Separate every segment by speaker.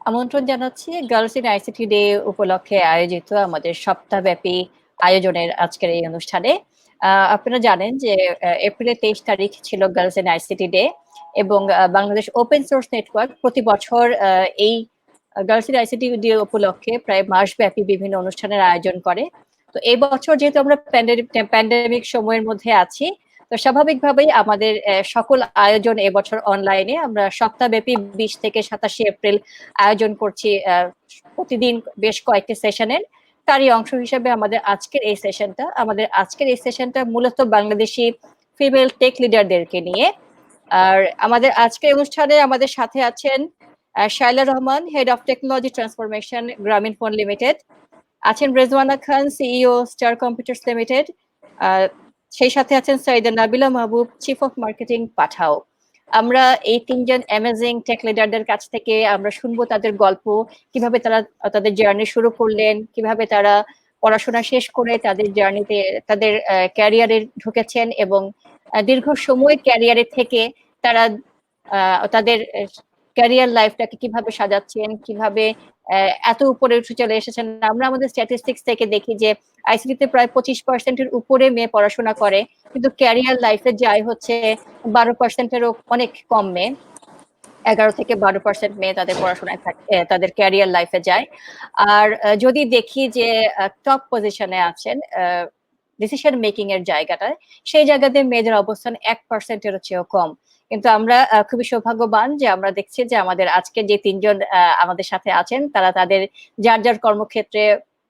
Speaker 1: আমন্ত্রণ জানাচ্ছি girls in ICT day উপলক্ষে আয়োজিত আমাদের সপ্তাহব্যাপী আয়োজনের আজকের এই অনুষ্ঠানে। আপনারা জানেন যে এপ্রিলের 23 তারিখ ছিল গার্লস ইন আইসিটি ডে এবং বাংলাদেশ ওপেন সোর্স নেটওয়ার্ক প্রতি বছর এই গার্লস ইন আইসিটি ডে উপলক্ষে প্রায় মাসব্যাপী বিভিন্ন অনুষ্ঠানের আয়োজন করে। তো এই বছর যেহেতু আমরা প্যান্ডেমিক সময়ের মধ্যে আছি, তো স্বাভাবিকভাবেই আমাদের সকল আয়োজন এবছর অনলাইনে। আমরা সপ্তাহব্যাপী 20 থেকে 27 এপ্রিল আয়োজন করছি প্রতিদিন বেশ কয়েকটি সেশনের। তারই অংশ হিসেবে আমাদের আজকের এই সেশনটা মূলত বাংলাদেশি ফিমেল টেক লিডারদেরকে নিয়ে। আর আমাদের আজকের অনুষ্ঠানে আমাদের সাথে আছেন Shaila Rahman, head of technology transformation, Grameen phone limited. আছেন Rezwana Khan, CEO, star computers limited. সেই সাথে আছেন Syeda Nabila Mahbub, chief of marketing, Pathao. আমরা এই তিনজন অ্যামেজিং টেক লিডারদের কাছ থেকে আমরা শুনবো তাদের গল্প, কিভাবে তারা তাদের জার্নি শুরু করলেন, কিভাবে তারা পড়াশোনা শেষ করে তাদের জার্নিতে তাদের ক্যারিয়ারে ঢুকেছেন এবং দীর্ঘ সময় ক্যারিয়ারে থেকে তারা তাদের ক্যারিয়ার লাইফটাকে কিভাবে সাজাচ্ছেন, কিভাবে এত উপরে উঠে চলে এসেছেন। আমরা আমাদের স্ট্যাটিস্টিক্স থেকে দেখি যে আইসিটিতে প্রায় 25%-এর উপরে মেয়ে পড়াশোনা করে, কিন্তু ক্যারিয়ার লাইফে যায় হচ্ছে 12%-এরও অনেক কম মেয়ে। 11 থেকে 12% মেয়ে তাদের পড়াশোনায় তাদের ক্যারিয়ার লাইফে যায়। আর যদি দেখি যে টপ পজিশনে আছেন ডিসিশন মেকিং এর জায়গাটায়, সেই জায়গাতে মেয়েদের অবস্থান 1%-এরও চেয়েও কম। কিন্তু আমরা খুবই সৌভাগ্যবান যে আমরা দেখছি যে আমাদের আজকে যে তিনজন আমাদের সাথে আছেন তারা তাদের যার যার কর্মক্ষেত্রে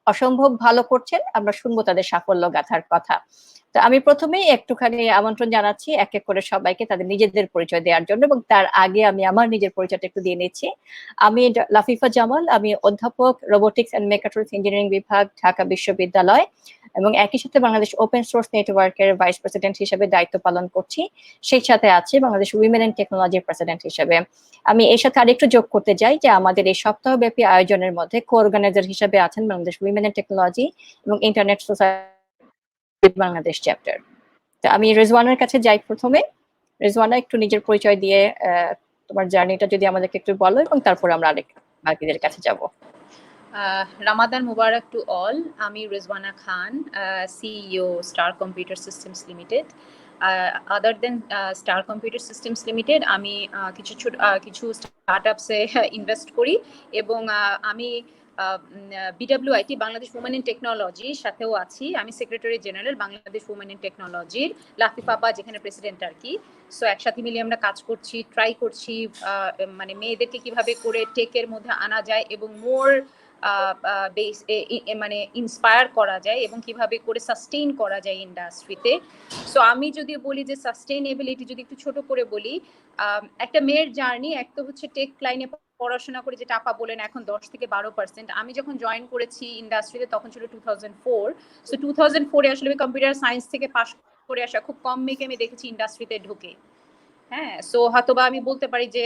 Speaker 1: অসম্ভব ভালো করছেন। আমরা শুনবো তাদের সাফল্য গাথার কথা। তো আমি প্রথমেই একটুখানি আমন্ত্রণ জানাচ্ছি এক এক করে সবাইকে তাদের নিজেদের পরিচয় দেওয়ার জন্য, এবং তার আগে আমি আমার নিজের পরিচয়টা একটু দিয়ে নিচ্ছি। আমি লাফিফা জামাল, আমি অধ্যাপক, রোবোটিক্স এন্ড মেকাট্রনিক্স ইঞ্জিনিয়ারিং বিভাগ, ঢাকা বিশ্ববিদ্যালয়, এবং একই সাথে বাংলাদেশ ওপেন সোর্স নেটওয়ার্কের ভাইস প্রেসিডেন্ট হিসেবে দায়িত্ব পালন করছি। সেই সাথে আছে বাংলাদেশ উইমেন ইন টেকনোলজির প্রেসিডেন্ট হিসেবে। আমি এর সাথে আরেকটু যোগ করতে চাই যে আমাদের এই সপ্তাহব্যাপী আয়োজনের মধ্যে কো অর্গানাইজার হিসেবে আছেন বাংলাদেশ উইমেন ইন টেকনোলজি এবং ইন্টারনেট সোসাইটি বাংলাদেশ চ্যাপ্টার। তো আমি রেজওয়ানার কাছে যাই প্রথমে। রেজওয়ানা, একটু নিজের পরিচয় দিয়ে তোমার জার্নিটা যদি আমাদেরকে একটু বলো, এবং তারপর আমরা আরেক বাকিদের কাছে যাব।
Speaker 2: রামাদান মুবারক টু অল। আমি Rezwana Khan, CEO, star computer systems limited. Other than star computer systems limited, আমি কিছু স্টার্টআপসে ইনভেস্ট করি, এবং আমি বিডব্লিউআইটি বাংলাদেশ উমেন ইন টেকনোলজির সাথেও আছি। আমি secretary general Bangladesh women in টেকনোলজির, লাফিফা আপা যেখানে প্রেসিডেন্ট আর কি। সো একসাথে মিলে আমরা কাজ করছি, ট্রাই করছি মানে মেয়েদেরকে কিভাবে করে টেকের মধ্যে আনা যায় এবং মোর মানে ইন্সপায়ার করা যায় এবং কিভাবে করে সাস্টেইন করা যায় ইন্ডাস্ট্রিতে। সো আমি যদি বলি যে সাস্টেইনেবিলিটি যদি একটু ছোট করে বলি, একটা মেয়ের জার্নি এক তো হচ্ছে টেক লাইনে পড়াশোনা করে, যেটা আপা বলেন এখন 10 থেকে 12%। আমি যখন জয়েন করেছি ইন্ডাস্ট্রিতে তখন ছিল 2004। সো 2004-এ আসলে কম্পিউটার সায়েন্স থেকে পাশ করে আসা খুব কম মেয়েকে আমি দেখেছি ইন্ডাস্ট্রিতে ঢুকে। হ্যাঁ, সো হয়তোবা আমি বলতে পারি যে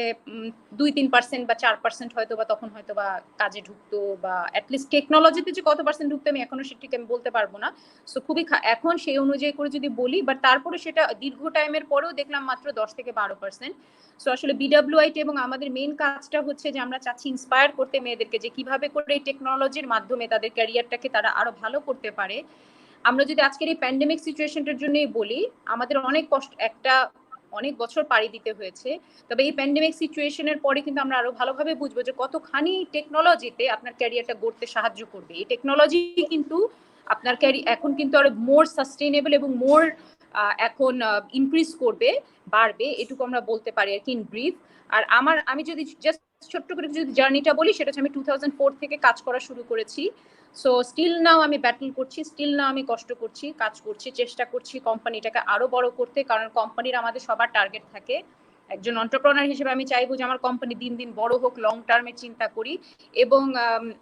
Speaker 2: 2-3% বা 4% হয়তোবা তখন হয়তোবা কাজে ঢুকতো, বা অ্যাটলিস্ট টেকনোলজিতে যে কত পার্সেন্ট ঢুকতো আমি এখনো সেটিকে আমি বলতে পারবো না। সো খুবই এখন সেই অনুযায়ী করে যদি বলি, বাট তারপরে সেটা দীর্ঘ টাইমের পরেও দেখলাম মাত্র 10 থেকে 12%। সো আসলে বিডব্লিউআইটি এবং আমাদের মেইন কাজটা হচ্ছে যে আমরা চাচ্ছি ইন্সপায়ার করতে মেয়েদেরকে যে কিভাবে করে এই টেকনোলজির মাধ্যমে তাদের ক্যারিয়ারটাকে তারা আরো ভালো করতে পারে। আমরা যদি আজকের এই প্যান্ডেমিক সিচুয়েশনটার জন্যই বলি, আমাদের অনেক বছর পাড়ি দিতে হয়েছে, তবে এই প্যান্ডেমিক সিচুয়েশনের পরে কিন্তু আমরা আরো ভালোভাবে বুঝবো যে কতখানি টেকনোলজিতে আপনার ক্যারিয়ারটা গড়তে সাহায্য করবে। এই টেকনোলজি কিন্তু আপনার এখন কিন্তু আরো মোর সাস্টেইনেবল এবং মোর এখন ইনক্রিজ করবে, বাড়বে, এটুকু আমরা বলতে পারি আর কি ইন ব্রিফ। আর আমি যদি জাস্ট ছোট্ট করে যদি জার্নিটা বলি, সেটা হচ্ছে আমি 2004 থেকে কাজ করা শুরু করেছি। সো স্টিল নাও আমি ব্যাটল করছি, স্টিল নাও আমি কষ্ট করছি, কাজ করছি, চেষ্টা করছি কোম্পানিটাকে আরো বড় করতে, কারণ কোম্পানির আমাদের সবার টার্গেট থাকে। একজন এন্টারপ্রেনার হিসেবে আমি চাইবো যে আমার কোম্পানি দিন দিন বড় হোক, লং টার্মে চিন্তা করি। এবং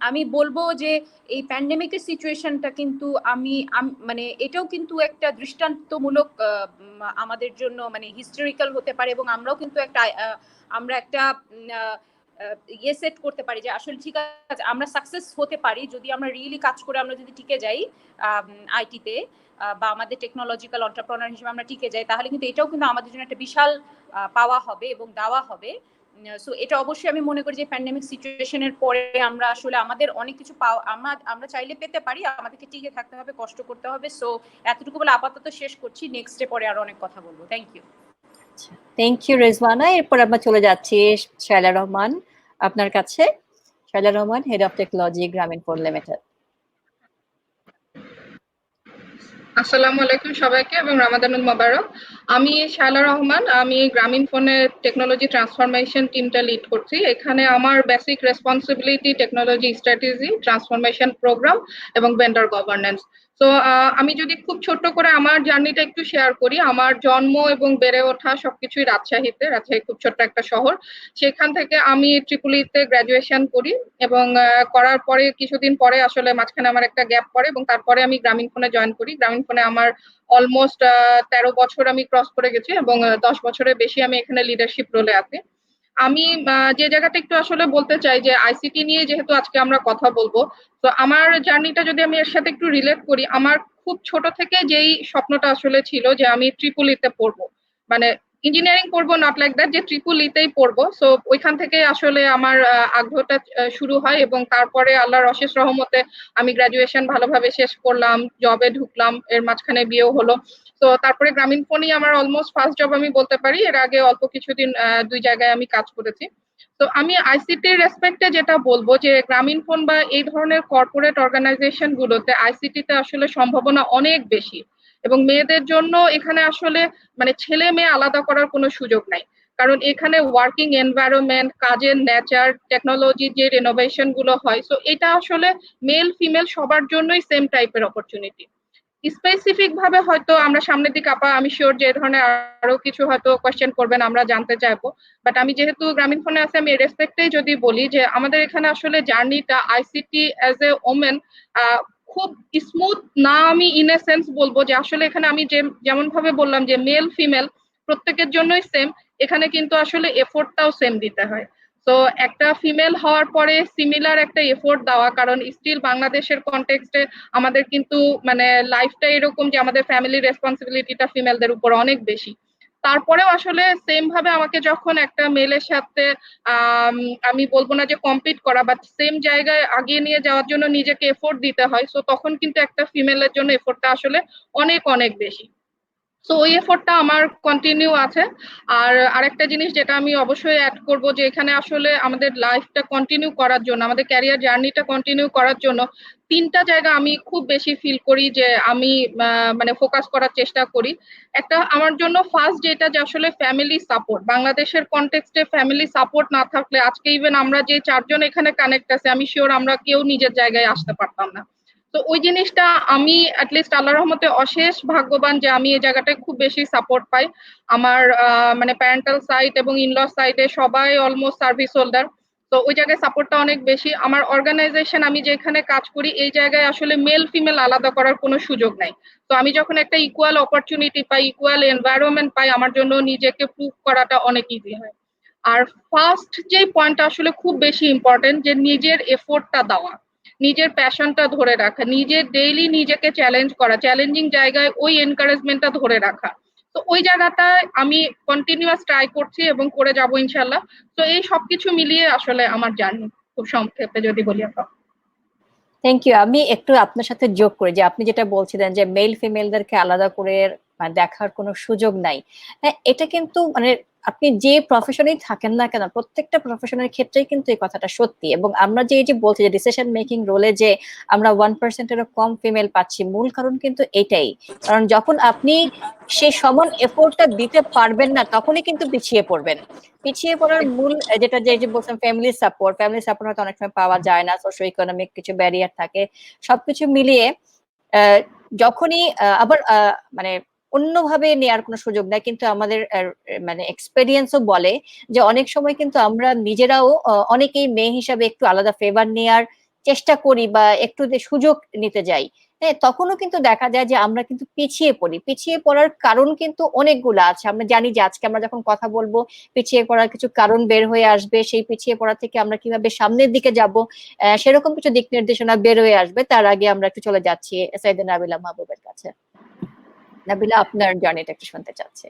Speaker 2: আমি বলবো যে এই প্যান্ডেমিকের সিচুয়েশনটা কিন্তু মানে এটাও কিন্তু একটা দৃষ্টান্তমূলক আমাদের জন্য, মানে হিস্টোরিক্যাল হতে পারে, এবং আমরাও কিন্তু আমরা একটা সেট করতে পারি যে আসলে ঠিক আছে আমরা সাকসেস হতে পারি যদি আমরা রিয়েলি কাজ করে আমরা যদি টিকে যাই আইটিতে, বা আমাদের টেকনোলজিক্যাল এন্টারপ্রেনার হিসেবে আমরা টিকে যাই, তাহলে কিন্তু এটাও কিন্তু আমাদের জন্য একটা বিশাল পাওয়া হবে এবং দেওয়া হবে। সো এটা অবশ্যই আমি মনে করি যে প্যান্ডেমিক সিচুয়েশনের পরে আমরা আসলে আমাদের অনেক কিছু আমরা চাইলে পেতে পারি, আমাদেরকে টিকে থাকতে হবে, কষ্ট করতে হবে। সো এতটুকু বলে আপাতত শেষ করছি, নেক্সট ডে পরে আরো অনেক কথা বলবো। Thank you.
Speaker 1: Thank you Rezwana. এরপর আমরা চলে যাচ্ছি শায়লা রহমান আপনার কাছে। Shaila Rahman, head of technology, Grameen phone limited.
Speaker 3: আসসালামু আলাইকুম সবাইকে এবং রামাদানুল মোবারক। আমি শায়লা রহমান, আমি গ্রামীণ ফোনের টেকনোলজি ট্রান্সফরমেশন টিমটা লিড করছি। এখানে আমার basic responsibility technology strategy, transformation program এবং ভেন্ডর গভর্নেন্স। তো আমি যদি খুব ছোট্ট করে আমার জার্নিটা একটু শেয়ার করি, আমার জন্ম এবং বেড়ে ওঠা সবকিছুই রাজশাহীতে। রাজশাহী খুব ছোট্ট একটা শহর। সেখান থেকে আমি ট্রিপলিতে গ্রাজুয়েশন করি এবং করার পরে কিছুদিন পরে আসলে মাঝখানে আমার একটা গ্যাপ পড়ে এবং তারপরে আমি গ্রামীণ ফোনে জয়েন করি। গ্রামীণ ফোনে আমার অলমোস্ট 13 বছর আমি ক্রস করে গেছি এবং 10 বছরের বেশি আমি এখানে লিডারশিপ রোলে আছি। আমি যে জায়গাটা একটু আসলে বলতে চাই যে আইসিটি নিয়ে যেহেতু আজকে আমরা কথা বলবো, তো আমার জার্নিটা যদি আমি এর সাথে একটু রিলেট করি, আমার খুব ছোট থেকে যেই স্বপ্নটা আসলে ছিল যে আমি ট্রিপলিতে পড়বো, মানে ইঞ্জিনিয়ারিং পড়বো, নট লাইক দ্যাট যে ট্রিপলিতেই পড়বো। সো ওইখান থেকে আসলে আমার আগ্রহটা শুরু হয় এবং তারপরে আল্লাহর অশেষ রহমতে আমি গ্রাজুয়েশন ভালোভাবে শেষ করলাম, জবে ঢুকলাম, এর মাঝখানে বিয়েও হলো। তো তারপরে গ্রামীণ ফোনই আমার অলমোস্ট ফার্স্ট জব আমি বলতে পারি। এর আগে অল্প কিছুদিন 2 জায়গায় আমি কাজ করেছি। তো আমি আইসিটির রেসপেক্টে যেটা বলবো যে গ্রামীণ ফোন বা এই ধরনের কর্পোরেট অর্গানাইজেশন গুলোতে আইসিটিতে আসলে সম্ভাবনা অনেক বেশি এবং মেয়েদের জন্য এখানে আসলে মানে ছেলে মেয়ে আলাদা করার কোনো সুযোগ নাই। কারণ এখানে ওয়ার্কিং এনভায়রনমেন্ট, কাজের নেচার, টেকনোলজি যে রিনোভেশন গুলো হয়, সো এটা আসলে মেল ফিমেল সবার জন্যই সেম টাইপের অপরচুনিটি। স্পেসিফিক ভাবে হয়তো আমরা সামনের দিকে আপা আমি শিওর যে এই ধরনের আরো কিছু হয়তো কোয়েশ্চেন করবেন, আমরা জানতে চাইবো। বাট আমি যেহেতু গ্রামীণ ফোনে আছি, আমি রেসপেক্টেই যদি বলি যে আমাদের এখানে আসলে জার্নিটা আইসিটি অ্যাজ এ ওমেন খুব স্মুথ না। আমি ইন এ সেন্স বলবো যে আসলে এখানে আমি যেমন ভাবে বললাম যে মেল ফিমেল প্রত্যেকের জন্যই সেম, এখানে কিন্তু আসলে এফোর্টটাও সেম দিতে হয়। তো একটা ফিমেল হওয়ার পরে সিমিলার একটা এফোর্ট দেওয়া, কারণ স্টিল বাংলাদেশের কনটেক্সটে আমাদের কিন্তু মানে লাইফটা এরকম যে আমাদের ফ্যামিলি রেসপন্সিবিলিটিটা ফিমেলদের উপর অনেক বেশি। তারপরেও আসলে সেম ভাবে আমাকে যখন একটা মেলের সাথে আমি বলবো না যে কম্পিট করা, বাট সেম জায়গায় আগিয়ে নিয়ে যাওয়ার জন্য নিজেকে এফোর্ট দিতে হয়, সো তখন কিন্তু একটা ফিমেলের জন্য এফোর্টটা আসলে অনেক অনেক বেশি। তো ওই এফোর্টটা আমার কন্টিনিউ আছে। আর আরেকটা জিনিস যেটা আমি অবশ্যই অ্যাড করব যে এখানে আসলে আমাদের লাইফটা কন্টিনিউ করার জন্য, আমাদের ক্যারিয়ার জার্নিটা কন্টিনিউ করার জন্য 3টা জায়গা আমি খুব বেশি ফিল করি যে আমি মানে ফোকাস করার চেষ্টা করি। একটা আমার জন্য ফার্স্ট যেটা যে আসলে ফ্যামিলি সাপোর্ট। বাংলাদেশের কনটেক্সটে ফ্যামিলি সাপোর্ট না থাকলে আজকে ইভেন আমরা যে 4জন এখানে কানেক্ট আছে, আমি শিওর আমরা কেউ নিজের জায়গায় আসতে পারতাম না। তো ওই জিনিসটা আমি অ্যাটলিস্ট আল্লাহর রহমতে অশেষ ভাগ্যবান যে আমি এই জায়গাটায় খুব বেশি সাপোর্ট পাই। আমার মানে প্যারেন্টাল সাইড এবং ইনল সাইডে সবাই অলমোস্ট সার্ভিস হোল্ডার। তো ওই জায়গায় সাপোর্টটা অনেক বেশি। আমার অর্গানাইজেশন আমি যেখানে কাজ করি এই জায়গায় আসলে মেল ফিমেল আলাদা করার কোনো সুযোগ নাই। তো আমি যখন একটা ইকুয়াল অপরচুনিটি পাই, ইকুয়াল এনভায়রনমেন্ট পাই, আমার জন্য নিজেকে প্রুভ করাটা অনেক ইজি হয়। আর ফার্স্ট যে পয়েন্টটা আসলে খুব বেশি ইম্পর্টেন্ট যে নিজের এফোর্টটা দেওয়া, নিজের প্যাশনটা ধরে রাখা, নিজের ডেইলি নিজেকে চ্যালেঞ্জ করা, চ্যালেঞ্জিং জায়গায় ওই এনকারেজমেন্টটা ধরে রাখা। তো ওই জায়গাটায় আমি কন্টিনিউয়াস ট্রাই করছি এবং করে যাব ইনশাল্লাহ। তো এই সবকিছু মিলিয়ে আসলে আমার জার্নি, খুব সংক্ষেপে যদি বলি আপা।
Speaker 1: Thank you. আমি একটু আপনার সাথে যোগ করি যে আপনি যেটা বলছিলেন যে মেল ফিমেলদেরকে আলাদা করে দেখার কোনো সুযোগ নাই। হ্যাঁ, এটা কিন্তু মানে আপনি যে প্রফেশনেই থাকেন না কেন প্রত্যেকটা প্রফেশনের ক্ষেত্রেই কিন্তু এই কথাটা সত্যি। এবং আমরা যে এই যে বলছি যে ডিসিশন মেকিং রোলে যে আমরা 1%-এরও কম ফিমেল পাচ্ছি, মূল কারণ কিন্তু এটাই। কারণ যখন আপনি সেই সমান এফোর্টটা দিতে পারবেন না তখনই কিন্তু পিছিয়ে পড়বেন। পিছিয়ে পড়ার মূল যেটা যে বলছেন ফ্যামিলি সাপোর্ট হয়তো অনেক সময় পাওয়া যায় না, সোশ্যাল ইকোনমিক কিছু ব্যারিয়ার থাকে। সবকিছু মিলিয়ে আহ, যখনই আবার মানে অন্যভাবে নেয়ার কোনো সুযোগ নাই, কিন্তু আমাদের মানে এক্সপেরিয়েন্সও বলে যে অনেক সময় কিন্তু আমরা নিজেরাও অনেকেই মেয়ে হিসাবে একটু আলাদা ফেভার নেয়ার চেষ্টা করি বা একটু যে সুযোগ নিতে যাই। হ্যাঁ, তখনও কিন্তু দেখা যায় যে আমরা কিন্তু পিছিয়ে পড়ি। পিছিয়ে পড়ার কারণ কিন্তু অনেকগুলো আছে। আমরা জানি যে আজকে আমরা যখন কথা বলবো পিছিয়ে পড়ার কিছু কারণ বের হয়ে আসবে, সেই পিছিয়ে পড়া থেকে আমরা কিভাবে সামনের দিকে যাব সেরকম কিছু দিক নির্দেশনা বের হয়ে আসবে। তার আগে আমরা একটু চলে যাচ্ছি সাইদা নাবিলা মাহবুবের কাছে। নাবিলা, আপনার জার্নিটা একটু শুনতে চাচ্ছি।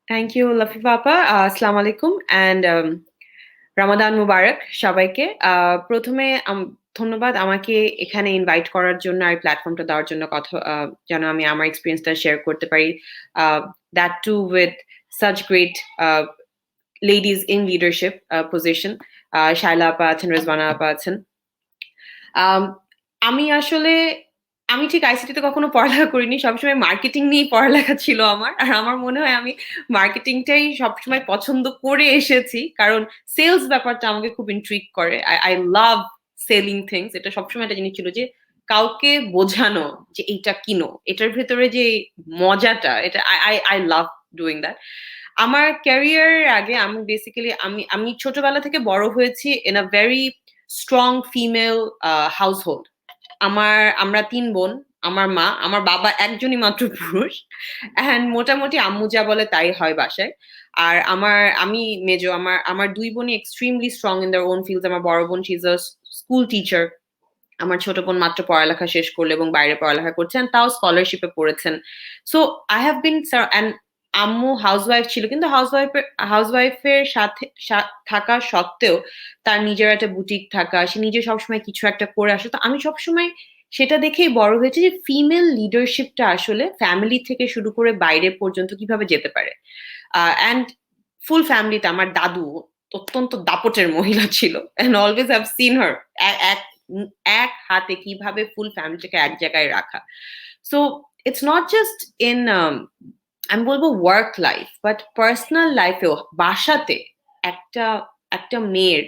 Speaker 4: থ্যাংক ইউ লাফিফা আপা। আসসালামু আলাইকুম অ্যান্ড রমাদান মুবারক সবাইকে। প্রথমে ধন্যবাদ আমাকে এখানে ইনভাইট করার জন্য আর প্ল্যাটফর্মটা দেওয়ার জন্য, কথা যেন আমি আমার এক্সপিরিয়েন্সটা শেয়ার করতে পারি, that to with such great ladies in leadership position. Shaila আপা আছেন, রেজওয়ানা আপা আছেন। আমি ঠিক আইসিটিতে কখনো পড়ালেখা করিনি, সবসময় মার্কেটিং নিয়েই পড়ালেখা ছিল আমার। আর আমার মনে হয় আমি মার্কেটিংটাই সবসময় পছন্দ করে এসেছি, কারণ সেলস ব্যাপারটা আমাকে খুব ইন্ট্রিগ করে। I love selling things. এটা সবসময় একটা জিনিস ছিল যে কাউকে বোঝানো যে এইটা কিনো, এটার ভেতরে যে মজাটা, এটা আই লাভ ডুইং দ্যাট। আমার ক্যারিয়ার আগে আমি বেসিক্যালি আমি ছোটবেলা থেকে বড় হয়েছি in a very strong female household. আমরা ৩ বোন, আমার মা, আমার বাবা একজনই মাত্র পুরুষ, এন্ড মোটামুটি আম্মু যা বলে তাই হয় বাসায়। আর আমি মেজো, আমার ২ বোনই extremely strong in their own fields. আমার বড় বোন she is a school teacher, আমার ছোট বোন মাত্র পড়ালেখা শেষ করলো এবং বাইরে পড়ালেখা করছেন, তাও স্কলারশিপে পড়েছেন। So I have been, and আম্মু হাউসওয়াইফ ছিল, কিন্তু হাউসওয়াইফের সাথে থাকা সত্ত্বেও তার নিজের একটা বুটিক থাকা, সে নিজে সবসময় কিছু একটা করে আসে। তো আমি সবসময় সেটা দেখেই বড় হয়েছে যে ফিমেল লিডারশিপটা আসলে ফ্যামিলি থেকে শুরু করে বাইরে পর্যন্ত কিভাবে যেতে পারে। অ্যান্ড ফুল ফ্যামিলিতে আমার দাদু অত্যন্ত দাপটের মহিলা ছিল, and always have seen her এক হাতে কিভাবে ফুল ফ্যামিলিটাকে এক জায়গায় রাখা। So it's not just in আমি বলবো ওয়ার্ক লাইফ, বাট পার্সোনাল লাইফেও বাসাতে একটা মেয়ের,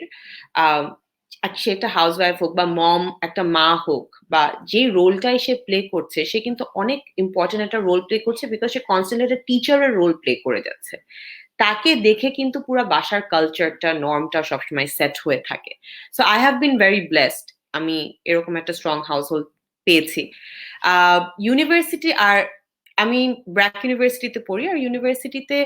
Speaker 4: সেটা হাউসওয়াইফ হোক বা মম, একটা মা হোক, বা যে রোলটাই সে প্লে করছে, সে কিন্তু অনেক ইম্পর্টেন্ট একটা রোল প্লে করছে, বিকজ সে কনস্ট্যান্টলি একটা টিচারের রোল প্লে করে যাচ্ছে। তাকে দেখে কিন্তু পুরো বাসার কালচারটা, নর্মটা সবসময় সেট হয়ে থাকে। So I have been very blessed, আমি এরকম একটা স্ট্রং হাউসহোল্ড পেয়েছি। ইউনিভার্সিটি, আর আমি ব্র্যাক ইউনিভার্সিটিতে পড়ি, আর ইউনিভার্সিটিতে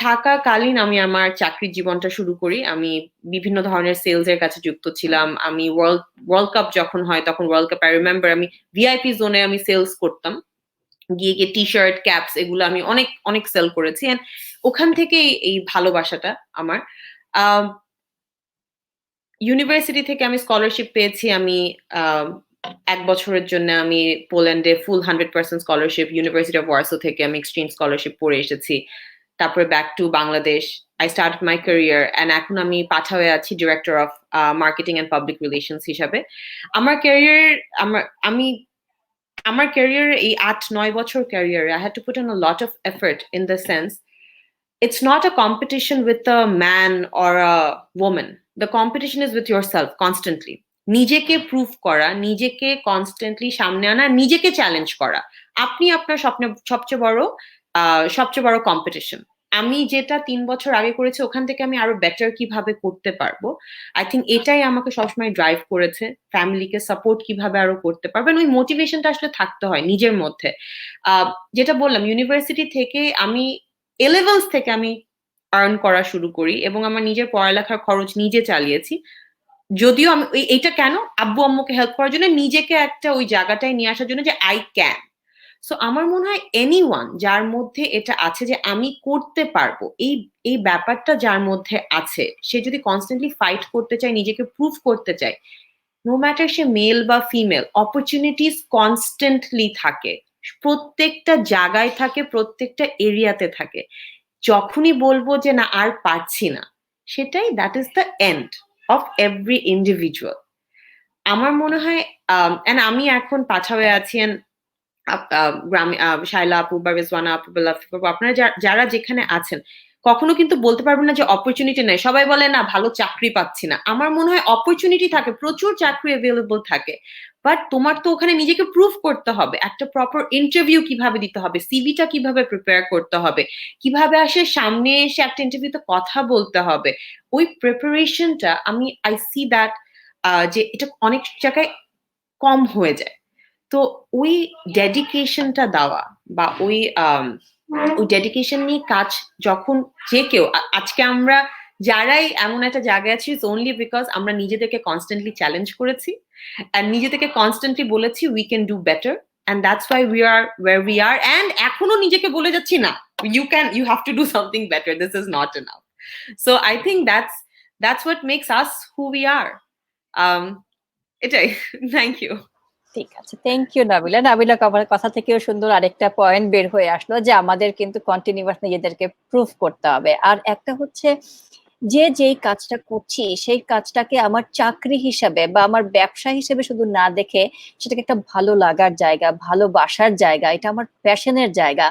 Speaker 4: থাকাকালীন আমি আমার চাকরির জীবনটা শুরু করি। আমি বিভিন্ন ধরনের সেলস এর কাছে যুক্ত ছিলাম। আমি ওয়ার্ল্ড কাপ যখন হয় তখন ওয়ার্ল্ড কাপ, আই রিমেম্বার আমি ভিআইপি জোনে আমি সেলস করতাম, গিয়ে টি শার্ট, ক্যাপস, এগুলো আমি অনেক অনেক সেল করেছি। এন্ড ওখান থেকে এই ভালোবাসাটা আমার। ইউনিভার্সিটি থেকে আমি স্কলারশিপ পেয়েছি। আমি 1 বছরের জন্য আমি পোল্যান্ডে ফুল 100% স্কলারশিপ, ইউনিভার্সিটি অফ ওয়ার্সো থেকে আমি এক্সচেঞ্জ স্কলারশিপ পড়ে এসেছি। তারপরে back to Bangladesh, I start my career, and এখন আমি পাঠাওয়ে আছি director of marketing and public relations হিসাবে। আমার ক্যারিয়ার এই 8-9 বছর ক্যারিয়ারে I had to put in a lot of effort, in the sense it's not a competition with a man or a woman. The competition is with yourself constantly. নিজেকে prove করা, নিজেকে constantly সামনে আনা, নিজেকে challenge করা। আপনি আপনার স্বপ্নের সবচেয়ে বড় কম্পিটিশন। আমি যেটা 3 বছর আগে করেছি, ওখান থেকে আমি আরো বেটার কিভাবে করতে পারবো, আই থিঙ্ক এটাই আমাকে সবসময় ড্রাইভ করেছে। ফ্যামিলিকে সাপোর্ট কিভাবে আরো করতে পারবেন, ওই মোটিভেশনটা আসলে থাকতে হয় নিজের মধ্যে। যেটা বললাম, ইউনিভার্সিটি থেকে আমি এ লেভেলস থেকে আমি আর্ন করা শুরু করি এবং আমার নিজের পড়ালেখার খরচ নিজে চালিয়েছি। যদিও আমি এইটা কেন, আব্বু আম্মুকে হেল্প করার জন্য, নিজেকে একটা ওই জায়গাটায় নিয়ে আসার জন্য যে আই ক্যান। সো আমার মনে হয় এনিওয়ান যার মধ্যে এটা আছে যে আমি করতে পারবো, এই ব্যাপারটা যার মধ্যে আছে, সে যদি কনস্ট্যান্টলি ফাইট করতে চায়, নিজেকে প্রুভ করতে চায়, নো ম্যাটার সে মেল বা ফিমেল, অপরচুনিটিস কনস্ট্যান্টলি থাকে, প্রত্যেকটা জায়গায় থাকে, প্রত্যেকটা এরিয়াতে থাকে। যখনই বলবো যে না আর পারছি না, সেটাই that is the end of every individual. আমার মনে হয়, আমি এখন পাঠাওয়ে আছি, গ্রামে শায়লা আপু বা রেজওয়ানা আপু বা লাফিফা আপু, আপনারা যারা যেখানে আছেন, কখনো কিন্তু বলতে পারবেন না যে অপরচুনিটি নেই। সবাই বলে না ভালো চাকরি পাচ্ছি না। আমার মনে হয় অপরচুনিটি থাকে, প্রচুর চাকরি অ্যাভেলেবল থাকে, বাট তোমার তো ওখানে নিজেকে প্রুভ করতে হবে। একটা প্রপার ইন্টারভিউ কিভাবে দিতে হবে, সিভিটা কিভাবে প্রিপেয়ার করতে হবে, কিভাবে সামনে এসে একটা ইন্টারভিউতে কথা বলতে হবে, ওই প্রিপারেশনটা আই সি দ্যাট যে এটা অনেক জায়গায় কম হয়ে যায়। তো ওই ডেডিকেশনটা দেওয়া, বা ওই ডেডিকেশন নিয়ে কাজ যখন যে কেউ, আজকে আমরা যারাই এমন একটা জায়গায় আছি, ইটস অনলি বিকজ আমরা নিজেদেরকে কনস্ট্যান্টলি চ্যালেঞ্জ করেছি, আর নিজেদেরকে কনস্ট্যান্টলি বলেছি we can do better, and that's why we are where we are. And এখনো নিজেকে বলে যাচ্ছি না you have to do something better. This is not enough. So I think that's what makes us who we are. এটাই। Thank you.
Speaker 1: ঠিক আছে, thank you Nabila. Nabila আমার কথা থেকেও সুন্দর আরেকটা পয়েন্ট বের হয়ে আসলো যে আমাদের কিন্তু কন্টিনিউয়াস নিজেদেরকে প্রুভ করতে হবে। আর একটা হচ্ছে যে যেই কাজটা করছি সেই কাজটাকে আমার চাকরি হিসাবে বা আমার ব্যবসা হিসেবে শুধু না দেখে সেটাকে একটা ভালো লাগার জায়গা, ভালোবাসার জায়গা, এটা আমার প্যাশনের জায়গা।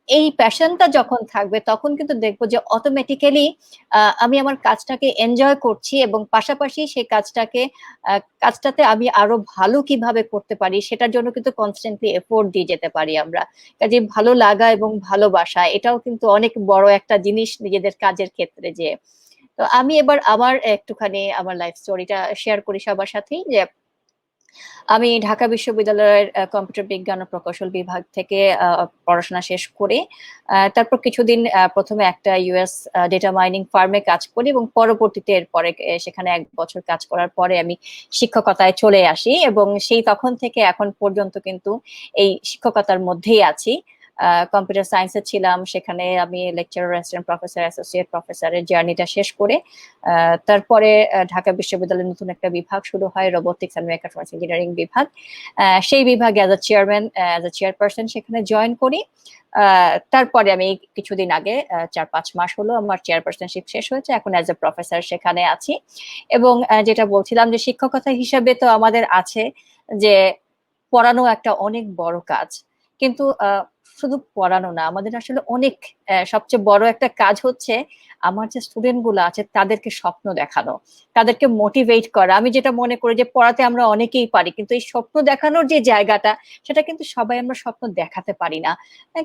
Speaker 1: এই প্যাশনটা যখন থাকবে তখন কিন্তু দেখবো যে অটোমেটিক্যালি আমি আমার কাজটাকে এনজয় করছি এবং পাশাপাশি সেই কাজটাতে আমি আরো ভালো কিভাবে করতে পারি সেটার জন্য কিন্তু কনস্ট্যান্টলি এফোর্ট দিয়ে যেতে পারি আমরা। কাজে ভালো লাগা এবং ভালোবাসা এটাও কিন্তু অনেক বড় একটা জিনিস নিজেদের কাজের ক্ষেত্রে। যে তো আমি এবার আমার একটুখানি আমার লাইফ স্টোরিটা শেয়ার করি সবার সাথেই। যে আমি ঢাকা বিশ্ববিদ্যালয়ের কম্পিউটার বিজ্ঞান ও প্রকৌশল বিভাগ থেকে পড়াশোনা শেষ করে তারপর কিছুদিন প্রথমে একটা ইউএস ডেটা মাইনিং ফার্মে কাজ করি এবং পরবর্তীতে এরপরে সেখানে 1 বছর কাজ করার পরে আমি শিক্ষকতায় চলে আসি এবং সেই তখন থেকে এখন পর্যন্ত কিন্তু এই শিক্ষকতার মধ্যেই আছি। কম্পিউটার সায়েন্সে ছিলাম, সেখানে আমি লেকচারার, অ্যাসিস্ট্যান্ট প্রফেসর, অ্যাসোসিয়েট প্রফেসরের জার্নিটা শেষ করে তারপরে ঢাকা বিশ্ববিদ্যালয়ের নতুন একটা বিভাগ শুরু হয়, রোবোটিক্স অ্যান্ড মেকাট্রনিক্স ইঞ্জিনিয়ারিং বিভাগ। সেই বিভাগে অ্যাজ এ চেয়ারপারসন সেখানে জয়েন করি। তারপরে আমি কিছুদিন আগে 4-5 মাস হলো আমার চেয়ারপারসনশিপ শেষ হয়েছে, এখন অ্যাজ এ প্রফেসর সেখানে আছি। এবং যেটা বলছিলাম যে শিক্ষকতা হিসাবে তো আমাদের আছে যে পড়ানো একটা অনেক বড় কাজ, কিন্তু শুধু পড়ানো না, আমাদের আসলে অনেক সবচেয়ে বড় একটা কাজ হচ্ছে আমার যে স্টুডেন্ট গুলো আছে তাদেরকে স্বপ্ন দেখানো, তাদেরকে মোটিভেট করা। আমি যেটা মনে করি যে পড়াতে আমরা অনেকেই পারি, কিন্তু এই স্বপ্ন দেখানোর যে জায়গাটা সেটা কিন্তু সবাই আমরা স্বপ্ন দেখাতে পারি না।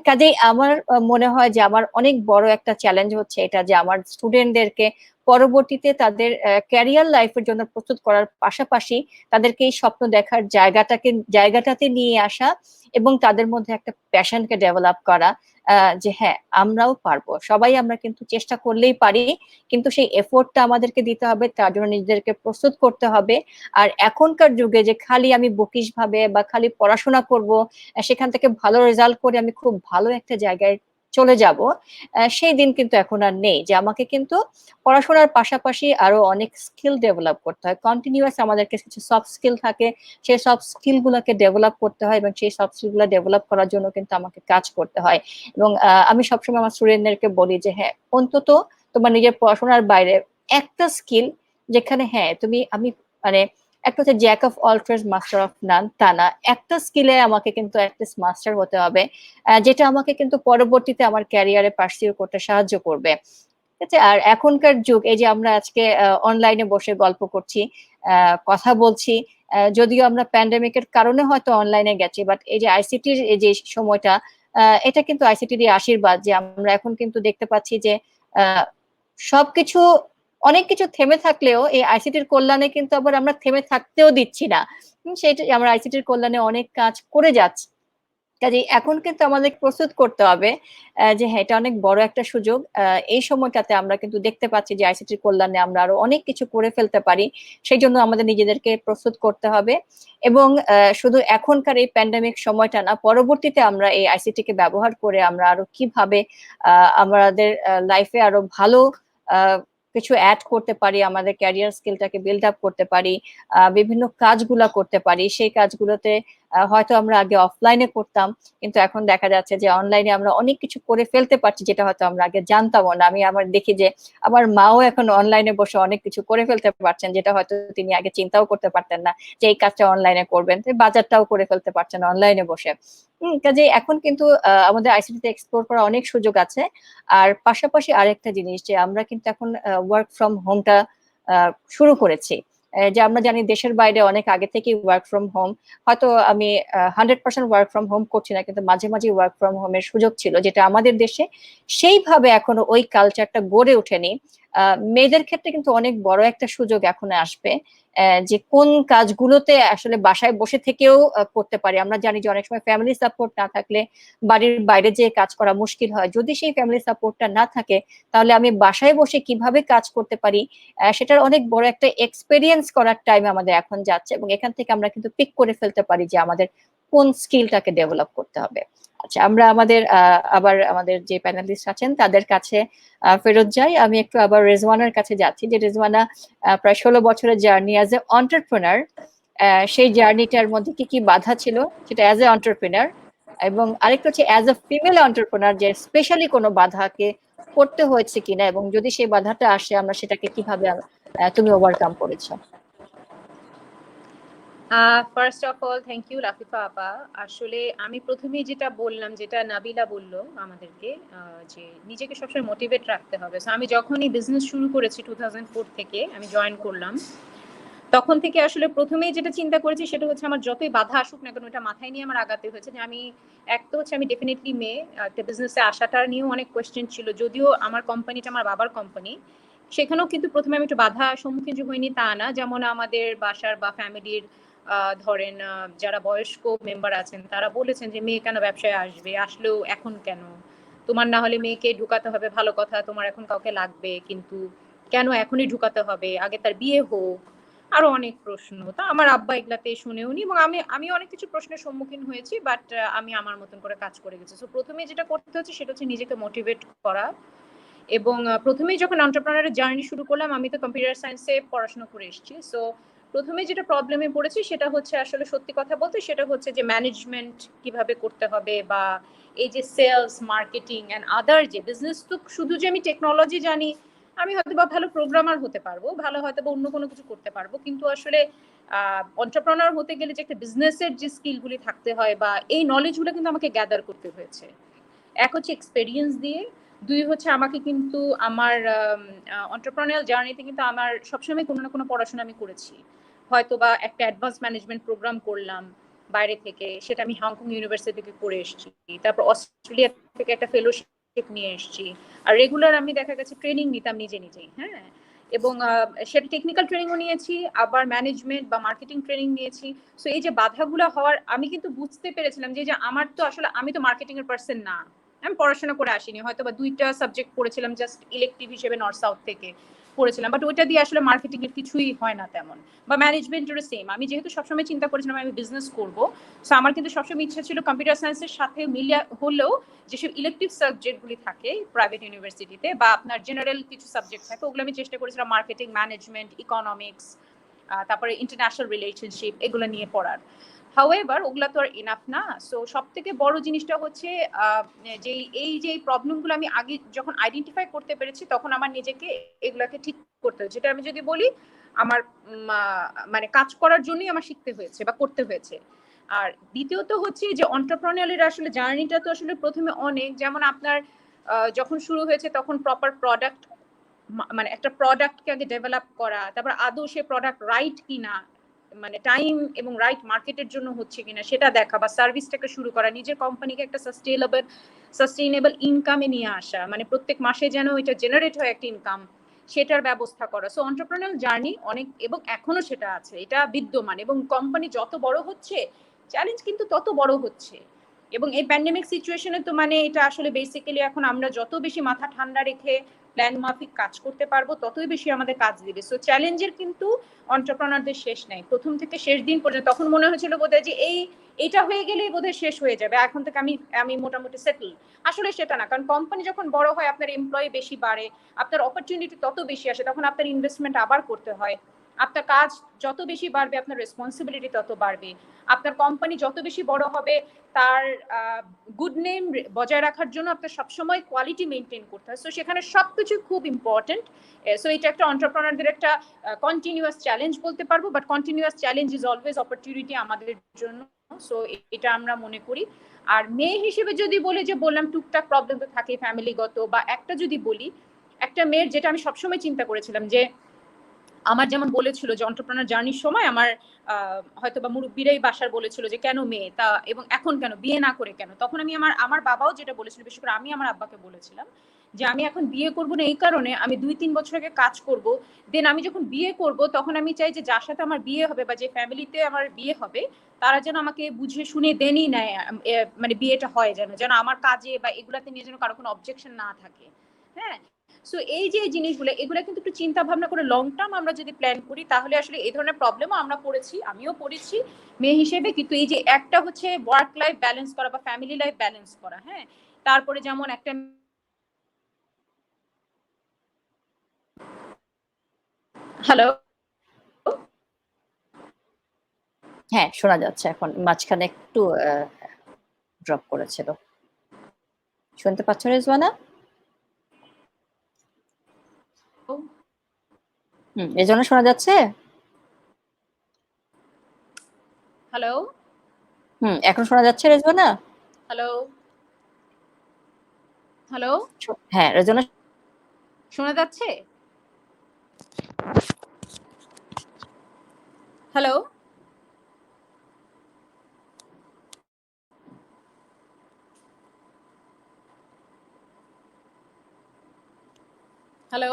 Speaker 1: কাজেই আমার মনে হয় যে আমার অনেক বড় একটা চ্যালেঞ্জ হচ্ছে এটা, যে আমার স্টুডেন্টদেরকে পরবর্তীতে তাদের ক্যারিয়ার লাইফের জন্য প্রস্তুত করার পাশাপাশি তাদেরকে এই স্বপ্ন দেখার জায়গাটাতে নিয়ে আসা এবং তাদের মধ্যে একটা প্যাশনকে ডেভেলপ করা। যে হ্যাঁ, আমরাও পারবো, সবাই আমরা কিন্তু চেষ্টা করলেই পারি, কিন্তু সেই এফোর্টটা আমাদেরকে দিতে হবে, তার জন্য নিজেদেরকে প্রস্তুত করতে হবে। আর এখনকার যুগে যে খালি আমি বকিশ ভাবে বা খালি পড়াশোনা করব, সেখান থেকে ভালো রেজাল্ট করে আমি খুব ভালো একটা জায়গায় চলে যাব, সেই দিন কিন্তু এখন আর নেই। যে আমাকে কিন্তু পড়াশোনার পাশাপাশি আরো অনেক স্কিল ডেভেলপ করতে হয়, কন্টিনিউয়াস আমাদেরকে কিছু সফট স্কিল থাকে, সেই সফট স্কিল গুলাকে ডেভেলপ করতে হয় এবং সেই সফট স্কিল গুলা ডেভেলপ করার জন্য কিন্তু আমাকে কাজ করতে হয়। এবং আমি সবসময় আমার স্টুডেন্টদেরকে বলি যে হ্যাঁ, অন্তত তোমার নিজের পড়াশোনার বাইরে একটা স্কিল, যেখানে হ্যাঁ আমি মানে একটা হচ্ছে jack of all trades master of none, তা না, একটা স্কিলে আমাকে কিন্তু অ্যাটলিস্ট মাস্টার হতে হবে, যেটা আমাকে কিন্তু পরবর্তীতে আমার ক্যারিয়ারে পার্সিউ করতে সাহায্য করবে। ঠিক আছে? আর এখনকার যুগ, এই যে আমরা আজকে অনলাইনে বসে গল্প করছি, কথা বলছি, যদিও আমরা প্যান্ডেমিকের কারণে হয়তো অনলাইনে গেছি, বাট এই যে আইসিটির এই যে সময়টা, এটা কিন্তু আইসিটির আশীর্বাদ যে আমরা এখন কিন্তু দেখতে পাচ্ছি যে আহ, সবকিছু, অনেক কিছু থেমে থাকলেও এই আইসিটির কল্যাণে কিন্তু আবার আমরা থেমে থাকতেও দিচ্ছি না। সেটা আমরা আইসিটির কল্যাণে অনেক কাজ করে যাচ্ছি। কাজেই এখন কিন্তু আমাদের প্রস্তুত করতে হবে যে হ্যাঁ, এটা অনেক বড় একটা সুযোগ। এই সময়টাতে আমরা কিন্তু দেখতে পাচ্ছি যে আইসিটির কল্যাণে আমরা আরো অনেক কিছু করে ফেলতে পারি। সেই জন্য আমাদের নিজেদেরকে প্রস্তুত করতে হবে এবং শুধু এখনকার এই প্যান্ডেমিক সময়টা না, পরবর্তীতে আমরা এই আইসিটি কে ব্যবহার করে আমরা আরো কিভাবে আমাদের লাইফে আরো ভালো আহ, কিছু অ্যাড করতে পারি, আমাদের ক্যারিয়ার স্কিলটাকে বিল্ড আপ করতে পারি, বিভিন্ন কাজগুলা করতে পারি। সেই কাজগুলোতে হয়তো আমরা আগে অফলাইনে করতাম, কিন্তু এখন দেখা যাচ্ছে যে অনলাইনে আমরা অনেক কিছু করে ফেলতে পারছি যেটা হয়তো আমরা আগে জানতামও না। আমি আমার দেখি যে আমার মাও এখন অনলাইনে বসে অনেক কিছু করে ফেলতে পারছেন যেটা হয়তো তিনি আগে চিন্তাও করতে পারতেন না, যে এই কাজটা অনলাইনে করবেন, তো বাজারটাও করে ফেলতে পারছেন অনলাইনে বসে। কাজে এখন কিন্তু আমাদের আইসিটিতে এক্সপ্লোর করা অনেক সুযোগ আছে। আর পাশাপাশি আরেকটা জিনিস, যে আমরা কিন্তু এখন ওয়ার্ক ফ্রম হোমটা শুরু করেছি। যে আমরা জানি দেশের বাইরে অনেক আগে থেকেই ওয়ার্ক ফ্রম হোম, হয়তো আমি 100% ওয়ার্ক ফ্রম হোম করছি না, কিন্তু মাঝে মাঝে ওয়ার্ক ফ্রম হোমের সুযোগ ছিল, যেটা আমাদের দেশে সেইভাবে এখনো ওই কালচারটা গড়ে ওঠেনি। মেয়েদের ক্ষেত্রে কিন্তু অনেক বড় একটা সুযোগ এখন আসবে, যে কোন কাজগুলোতে আসলে বাসায় বসে থেকেও করতে পারি। আমরা জানি যে অনেক সময় ফ্যামিলি সাপোর্ট না থাকলে বাড়ির বাইরে যে কাজ করা মুশকিল হয়, যদি সেই ফ্যামিলি সাপোর্টটা না থাকে তাহলে আমি বাসায় বসে কিভাবে কাজ করতে পারি, সেটার অনেক বড় একটা এক্সপেরিয়েন্স করার টাইম আমাদের এখন যাচ্ছে এবং এখান থেকে আমরা কিন্তু পিক করে ফেলতে পারি যে আমাদের কোন স্কিলটাকে ডেভেলপ করতে হবে। আচ্ছা, আমরা আমাদের আবার আমাদের যে প্যানেলিস্ট আছেন তাদের কাছে ফেরত যাই। আমি একটু আবার রেজওয়ানার কাছে যাচ্ছি, যে রেজওয়ানা প্রায় 16 বছরের জার্নি অ্যাজ এ এন্টারপ্রেনার, সেই জার্নিটার মধ্যে কি কি বাধা ছিল সেটা অ্যাজ এ এন্টারপ্রেনার, এবং আরেকটা হচ্ছে অ্যাজ এ ফিমেল এন্টারপ্রেনার যে স্পেশালি কোনো বাধাকে পড়তে হয়েছে কিনা, এবং যদি সেই বাধাটা আসে আমরা সেটাকে কিভাবে তুমি ওভারকাম করেছো।
Speaker 2: First of all thank you Lafifa আপা। আসলে আমি প্রথমেই যেটা বললাম, যেটা নাবিলা বললো আমাদেরকে, যে নিজেকে সবসময় মোটিভেট রাখতে হবে। সো আমি যখনই বিজনেস শুরু করেছি 2004 থেকে আমি জয়েন করলাম, তখন থেকে আসলে প্রথমেই যেটা চিন্তা করেছি সেটা হচ্ছে আমার যতই বাধা আসুক না কেন ওটা মাথায় নিয়ে আমার আগাতে হয়েছে। যে আমি এক তো হচ্ছে আমি ডেফিনেটলি মেয়ে, একটা বিজনেসে আসাটা নিয়েও অনেক কোয়েশ্চেন ছিল, যদিও আমার কোম্পানিটা আমার বাবার কোম্পানি, সেখানেও কিন্তু প্রথমে আমি একটু বাধা সম্মুখীন যে হইনি তা না। যেমন আমাদের বাসার বা ফ্যামিলির ধরেন যারা বয়স্ক মেম্বার আছেন তারা বলেছেন যে মেয়ে কেন ব্যবসায় আসবে, আসলেও এখন কেন, তোমার না হলে মেয়েকে ঢুকাতে হবে, ভালো কথা, তোমার এখন কাউকে লাগবে, কিন্তু কেন এখনই ঢুকাতে হবে, আগে তার বিয়ে হোক, আরো অনেক প্রশ্ন। তা আমার আব্বা এগুলাতে শুনেও নি, এবং আমি অনেক কিছু প্রশ্নের সম্মুখীন হয়েছি, বাট আমি আমার মতন করে কাজ করে গেছি। সো প্রথমে যেটা করতে হচ্ছে সেটা হচ্ছে নিজেকে মোটিভেট করা। এবং প্রথমেই যখন এন্টারপ্রেনারের জার্নি শুরু করলাম, আমি তো কম্পিউটার সায়েন্সে পড়াশোনা করে এসেছি। সো প্রথমে যেটা প্রবলেমে পড়েছি সেটা হচ্ছে আসলে সত্যি কথা বলতে সেটা হচ্ছে যে ম্যানেজমেন্ট কিভাবে করতে হবে, বা এই যে সেলস মার্কেটিং অ্যান্ড আদার যে বিজনেস, তো শুধু যে আমি টেকনোলজি জানি, আমি হয়তো বা ভালো প্রোগ্রামার হতে পারবো, ভালো হয়তো বা অন্য কোনো কিছু করতে পারবো, কিন্তু আসলে এন্টারপ্রেনার হতে গেলে যে একটা বিজনেসের যে স্কিলগুলি থাকতে হয় বা এই নলেজগুলো কিন্তু আমাকে গ্যাদার করতে হয়েছে। এক হচ্ছে এক্সপেরিয়েন্স দিয়ে, দুই হচ্ছে আমাকে কিন্তু আমার এন্টারপ্রেনারিয়াল জার্নিতে কিন্তু আমার সবসময় কোনো না কোনো পড়াশোনা আমি করেছি। হয়তো বা একটা অ্যাডভান্স ম্যানেজমেন্ট প্রোগ্রাম করলাম বাইরে থেকে, সেটা আমি হংকং ইউনিভার্সিটি থেকে করে এসেছি, তারপর অস্ট্রেলিয়া থেকে একটা ফেলোশিপ নিয়ে এসেছি, আর রেগুলার আমি দেখা গেছে ট্রেনিং নিতাম নিজে নিজেই। হ্যাঁ, এবং সেটা টেকনিক্যাল ট্রেনিংও নিয়েছি, আবার ম্যানেজমেন্ট বা মার্কেটিং ট্রেনিং নিয়েছি। সো এই যে বাধাগুলো হওয়ার আমি কিন্তু বুঝতে পেরেছিলাম যে আমার তো আসলে আমি তো মার্কেটিং এর পার্সন না, আমি পড়াশোনা করে আসিনি, হয়তো বা 2টা সাবজেক্ট পড়েছিলাম জাস্ট ইলেকটিভ হিসেবে নর্থ সাউথ থেকে পড়েছিলাম, বাট ওইটা দিয়ে আসলে মার্কেটিং এর কিছুই হয় না তেমন, বা ম্যানেজমেন্টেরও সেম। আমি যেহেতু সবসময় চিন্তা করেছিলাম আমি বিজনেস করব, সো আমার কিন্তু সবসময় ইচ্ছা ছিল কম্পিউটার সায়েন্সের সাথে মিলিয়ে হলেও যেসব ইলেকটিভ সাবজেক্টগুলি থাকে প্রাইভেট ইউনিভার্সিটিতে বা আপনার জেনারেল কিছু সাবজেক্ট থাকে, ওগুলো আমি চেষ্টা করেছিলাম মার্কেটিং, ম্যানেজমেন্ট, ইকোনমিক্স, তারপরে ইন্টারন্যাশনাল রিলেশনশিপ এগুলো নিয়ে পড়ার। হাউএভার ওগুলা তো আর ইনাফ না। সো সব থেকে বড় জিনিসটা হচ্ছে যে এই যে প্রবলেমগুলো আমি আগে যখন আইডেন্টিফাই করতে পেরেছি, তখন আমার নিজেকে এগুলাকে ঠিক করতে হয়েছে। যেটা আমি যদি বলি আমার মানে কাজ করার জন্যই আমার শিখতে হয়েছে বা করতে হয়েছে। আর দ্বিতীয়ত হচ্ছে যে এন্টারপ্রেনিউরিয়াল আসলে জার্নিটা তো আসলে প্রথমে অনেক, যেমন আপনার যখন শুরু হয়েছে তখন প্রপার প্রোডাক্ট, মানে একটা প্রোডাক্টকে আগে ডেভেলপ করা, তারপর আদৌ সে প্রোডাক্ট রাইট কিনা, মানে টাইম এবং রাইট মার্কেটের জন্য হচ্ছে কিনা সেটা দেখা, বা সার্ভিসটাকে শুরু করা, নিজের কোম্পানিকে একটা সাস্টেইনেবল ইনকামে নিয়ে আসা, মানে প্রত্যেক মাসে যেন এটা জেনারেট হয় একটা ইনকাম, সেটার ব্যবস্থা করা। সো এন্টারপ্রেনারিয়াল জার্নি অনেক, এবং এখনো সেটা আছে, এটা বিদ্যমান, এবং কোম্পানি যত বড় হচ্ছে চ্যালেঞ্জ কিন্তু তত বড় হচ্ছে। এবং এই প্যান্ডেমিক সিচুয়েশনে তো মানে এটা আসলে বেসিক্যালি এখন আমরা যত বেশি মাথা ঠান্ডা রেখে প্ল্যান মাফিক কাজ করতে পারবো ততই বেশি আমাদের কাজ দিবে। সো চ্যালেঞ্জের কিন্তু এন্টারপ্রেনারদের শেষ নাই, প্রথম থেকে শেষ দিন পর্যন্ত। তখন মনে হয়েছিল বোধহয় যে এইটা হয়ে গেলেই বোধহয় শেষ হয়ে যাবে, এখন থেকে আমি মোটামুটি সেটেল। আসলে সেটা না, কারণ কোম্পানি যখন বড় হয় আপনার এমপ্লয়ি বেশি বাড়ে, আপনার অপরচুনিটি তত বেশি আসে, তখন আপনার ইনভেস্টমেন্ট আবার করতে হয়, আপনার কাজ যত বেশি বাড়বে আপনার রেসপন্সিবিলিটি তত বাড়বে, আপনার কোম্পানি যত বেশি বড় হবে তার গুড নেম বজায় রাখার জন্য আপনার সবসময় কোয়ালিটি মেনটেন করতে হয়। সো সেখানে সবকিছু খুব ইম্পর্টেন্ট। সো এটা একটা এন্টারপ্রেনারদের একটা কন্টিনিউয়াস চ্যালেঞ্জ বলতে পারবো, but continuous challenge is always opportunity আমাদের জন্য। সো এটা আমরা মনে করি। আর মেয়ে হিসেবে যদি বলে, যে বললাম টুকটাক প্রবলেম তো থাকে ফ্যামিলিগত, বা একটা যদি বলি, একটা মেয়ের যেটা আমি সবসময় চিন্তা করেছিলাম, যে আমার যেমন বলেছিল যে এন্টারপ্রেনার জার্নির সময় আমার হয়তো বা মুরব্বীরাই বাসার বলেছিল যে কেন মেয়ে, তা এবং এখন কেন বিয়ে না করে কেন, তখন আমি আমার বাবাও যেটা বলেছিল, বিশেষ করে আমি আমার আব্বাকে বলেছিলাম যে আমি এখন বিয়ে করব না এই কারণে, আমি 2-3 বছর আগে কাজ করব, দেন আমি যখন বিয়ে করব তখন আমি চাই যে যার সাথে আমার বিয়ে হবে বা যে ফ্যামিলিতে আমার বিয়ে হবে তারা যেন আমাকে বুঝে শুনে দেনই নেয়, মানে বিয়েটা হয় যেন আমার কাজে বা এগুলাতে নিয়ে যেন কারো কোনো অবজেকশন না থাকে। হ্যাঁ, সো এই যে জিনিসগুলো, এগুলো কিন্তু একটু চিন্তা ভাবনা করে লং টার্ম আমরা যদি প্ল্যান করি, তাহলে আসলে এই ধরনের প্রবলেমও আমরা পড়েছি, আমিও পড়েছি মেয়ে হিসেবে। কিন্তু এই যে একটা হচ্ছে ওয়ার্ক লাইফ ব্যালেন্স করা বা ফ্যামিলি লাইফ ব্যালেন্স করা, হ্যাঁ, তারপরে যেমন একটা, হ্যালো,
Speaker 1: হ্যাঁ, শোনা যাচ্ছে এখন। মাঝখানে একটু ড্রপ করেছিল। শুনতে পাচ্ছ রেজওয়ানা? রেজওয়ানা শোনা যাচ্ছে?
Speaker 2: হ্যালো,
Speaker 1: এখন শোনা যাচ্ছে রেজওয়ানা?
Speaker 2: হ্যালো, হ্যালো,
Speaker 1: হ্যাঁ, রেজওয়ানা
Speaker 2: শোনা যাচ্ছে? হ্যালো, হ্যালো,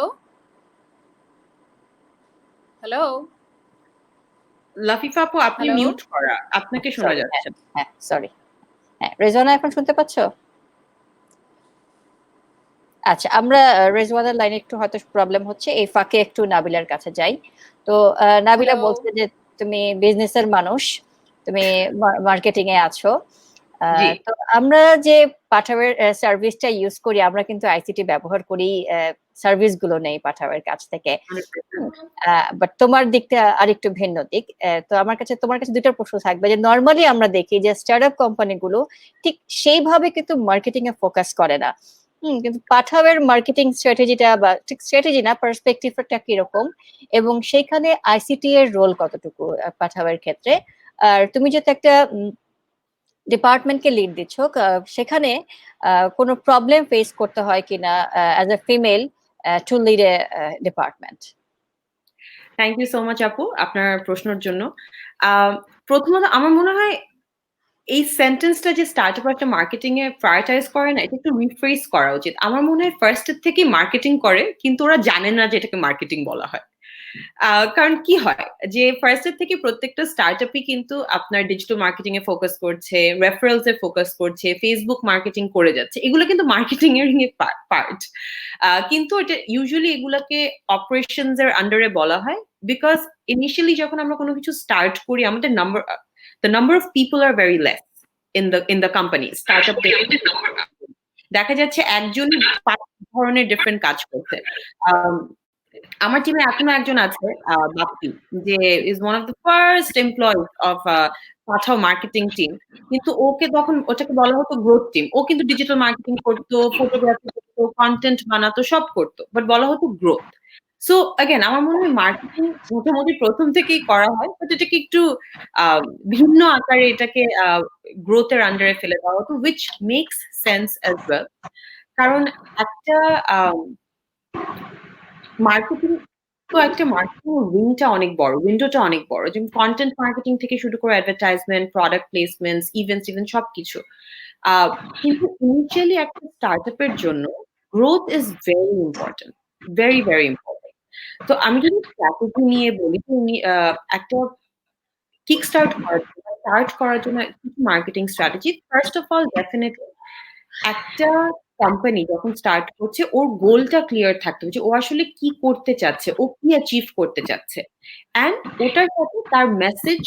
Speaker 2: হ্যালো,
Speaker 4: লাফিফা আপু, আপনি
Speaker 2: হ্যালো,
Speaker 4: মিউট করা, আপনাকে শোনা
Speaker 1: সরি,
Speaker 4: যাচ্ছে।
Speaker 1: হ্যাঁ, সরি। হ্যাঁ, রেজওয়ানা এখন শুনতে পাচ্ছ? আচ্ছা, আমরা রেজওয়ানার লাইনে একটু হয়তো প্রবলেম হচ্ছে, এই ফাঁকে একটু নাবিলার কাছে যাই। তো নাবিলা
Speaker 2: হ্যালো।
Speaker 1: বলছে যে তুমি বিজনেসের মানুষ, তুমি মার্কেটিং এ আছো।
Speaker 4: জি।
Speaker 1: তো আমরা যে পাঠাওয়ের সার্ভিসটা ইউজ করি, আমরা কিন্তু আইসিটি ব্যবহার করি, সার্ভিস গুলো নেই পাঠাওয়ের কাছ থেকে। বাট তোমার দিকটা আরেকটু ভিন্ন দিক। তো তোমার কাছে দুইটা প্রশ্ন থাকবে, যে নরমালি আমরা দেখি যে স্টার্টআপ কোম্পানিগুলো ঠিক সেইভাবে কিন্তু মার্কেটিং এ ফোকাস করে না। কিন্তু পাঠাওয়ের মার্কেটিং স্ট্র্যাটেজিটা, বা ঠিক স্ট্র্যাটেজি না, পার্সপেক্টিভটা কিরকম, এবং সেইখানে আইসিটি এর রোল কতটুকু পাঠাওয়ের ক্ষেত্রে? আর তুমি যেহেতু একটা ডিপার্টমেন্টকে লিড দিচ্ছ, সেখানে কোনো প্রবলেম ফেস করতে হয় কিনা as a female to lead a department?
Speaker 4: Thank you so much আপু আপনার প্রশ্নের জন্য। প্রথমত আমার মনে হয় এই সেন্টেন্সটা যে স্টার্টআপ একটা মার্কেটিং এ প্রায়োরিটাইজ করে না, এটা একটু রিফ্রেজ করা উচিত। আমার মনে হয় ফার্স্ট এর থেকেই মার্কেটিং করে, কিন্তু ওরা জানে না যে এটাকে মার্কেটিং বলা হয়। কারণ কি হয় যে ফার্স্ট এর থেকে প্রত্যেকটা স্টার্টআপই কিন্তু আপনার ডিজিটাল মার্কেটিং এ ফোকাস করছে, রেফারেলস এ ফোকাস করছে, ফেসবুক মার্কেটিং করে যাচ্ছে, এগুলো কিন্তু মার্কেটিং এর পার্ট। কিন্তু এটা ইউজুয়ালি এগুলাকে অপারেশনস এর আন্ডারে বলা হয়, বিকজ ইনিশিয়ালি যখন আমরা কোনো কিছু স্টার্ট করি, আমাদের the number of people are very less in the company startup দেখা যাচ্ছে একজনই 5 ধরনের ডিফারেন্ট কাজ করছে। আমার টিমে এখনো একজন আছে, বাপ্পি, যে is one of the first employees of Pathao marketing team. কিন্তু ওকে তখন ওটাকে বলা হতো গ্রোথ টিম। ও কিন্তু ডিজিটাল মার্কেটিং করতো, ফটোগ্রাফি করতো, কন্টেন্ট বানাতো, সব করতো, বাট বলা হতো গ্রোথ। সো अगेन আমার মনে হয় মার্কেটিং মোটামুটি প্রথম থেকেই করা হয়, বাট এটাকে একটু ভিন্ন আকারে এটাকে গ্রোথের আন্ডারে ফেলে দেওয়া হতো, which makes sense as well. কারণ একটা মার্কেটিং তো একটা মার্কেটিং উইংটা অনেক বড়, উইন্ডোটা অনেক বড়। যেমন কন্টেন্ট মার্কেটিং থেকে শুরু করে অ্যাডভার্টাইজমেন্ট, প্রোডাক্ট প্লেসমেন্টস, ইভেন্টস সবকিছু। কিন্তু ইনিশিয়ালি একটা স্টার্টআপ এর জন্য growth is very important, very very important. তো আমি যদি স্ট্র্যাটেজি নিয়ে বলি, একটা কিক স্টার্ট করার জন্য কিছু marketing strategy. First of all definitely একটা কোম্পানি যখন স্টার্ট করছে, ওর গোলটা ক্লিয়ার থাকতে হবে যে ও আসলে কি করতে চাচ্ছে, ও কি অ্যাচিভ করতে চাচ্ছে, অ্যান্ড ওটার সাথে তার message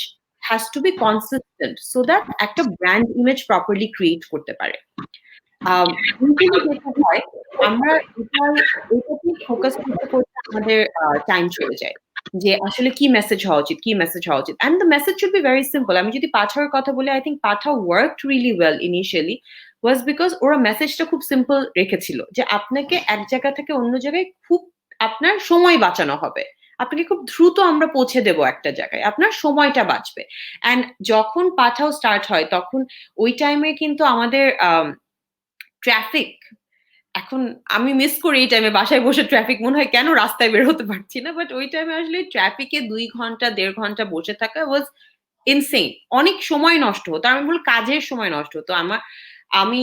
Speaker 4: has to B consistent, so that একটা ব্র্যান্ড ইমেজ প্রপারলি ক্রিয়েট করতে পারে। যেটা হয়, আমরা এটাতে ফোকাস করতে করতে আমাদের টাইম চলে যায়, যে আসলে কি মেসেজ হওয়া উচিত, কি মেসেজ হওয়া উচিত। And the message should be very simple. আমি যদি পাঠাওয়ের কথা বলি, I think Pathao worked really well initially, was because ওরা মেসেজটা খুব সিম্পল রেখেছিল, যে আপনাকে এক জায়গা থেকে অন্য জায়গায় খুব আপনার সময় বাঁচানো হবে, আপনাকে খুব দ্রুত আমরা পৌঁছে দেবো একটা জায়গায়, আপনার সময়টা বাঁচবে। অ্যান্ড যখন পাঠাও স্টার্ট হয়, তখন ওই টাইমে কিন্তু আমাদের ট্রাফিক, এখন আমি মিস করি এই টাইমে বাসায় বসে ট্রাফিক, মনে হয় কেন রাস্তায় বের হতে পারছি না, বাট ওই টাইমে আসলে ট্রাফিকে 2 ঘন্টা 1.5 ঘন্টা বসে থাকা ওয়াজ ইনসেইন। অনেক সময় নষ্ট হতো, আমি বলি কাজের সময় নষ্ট হতো। আমি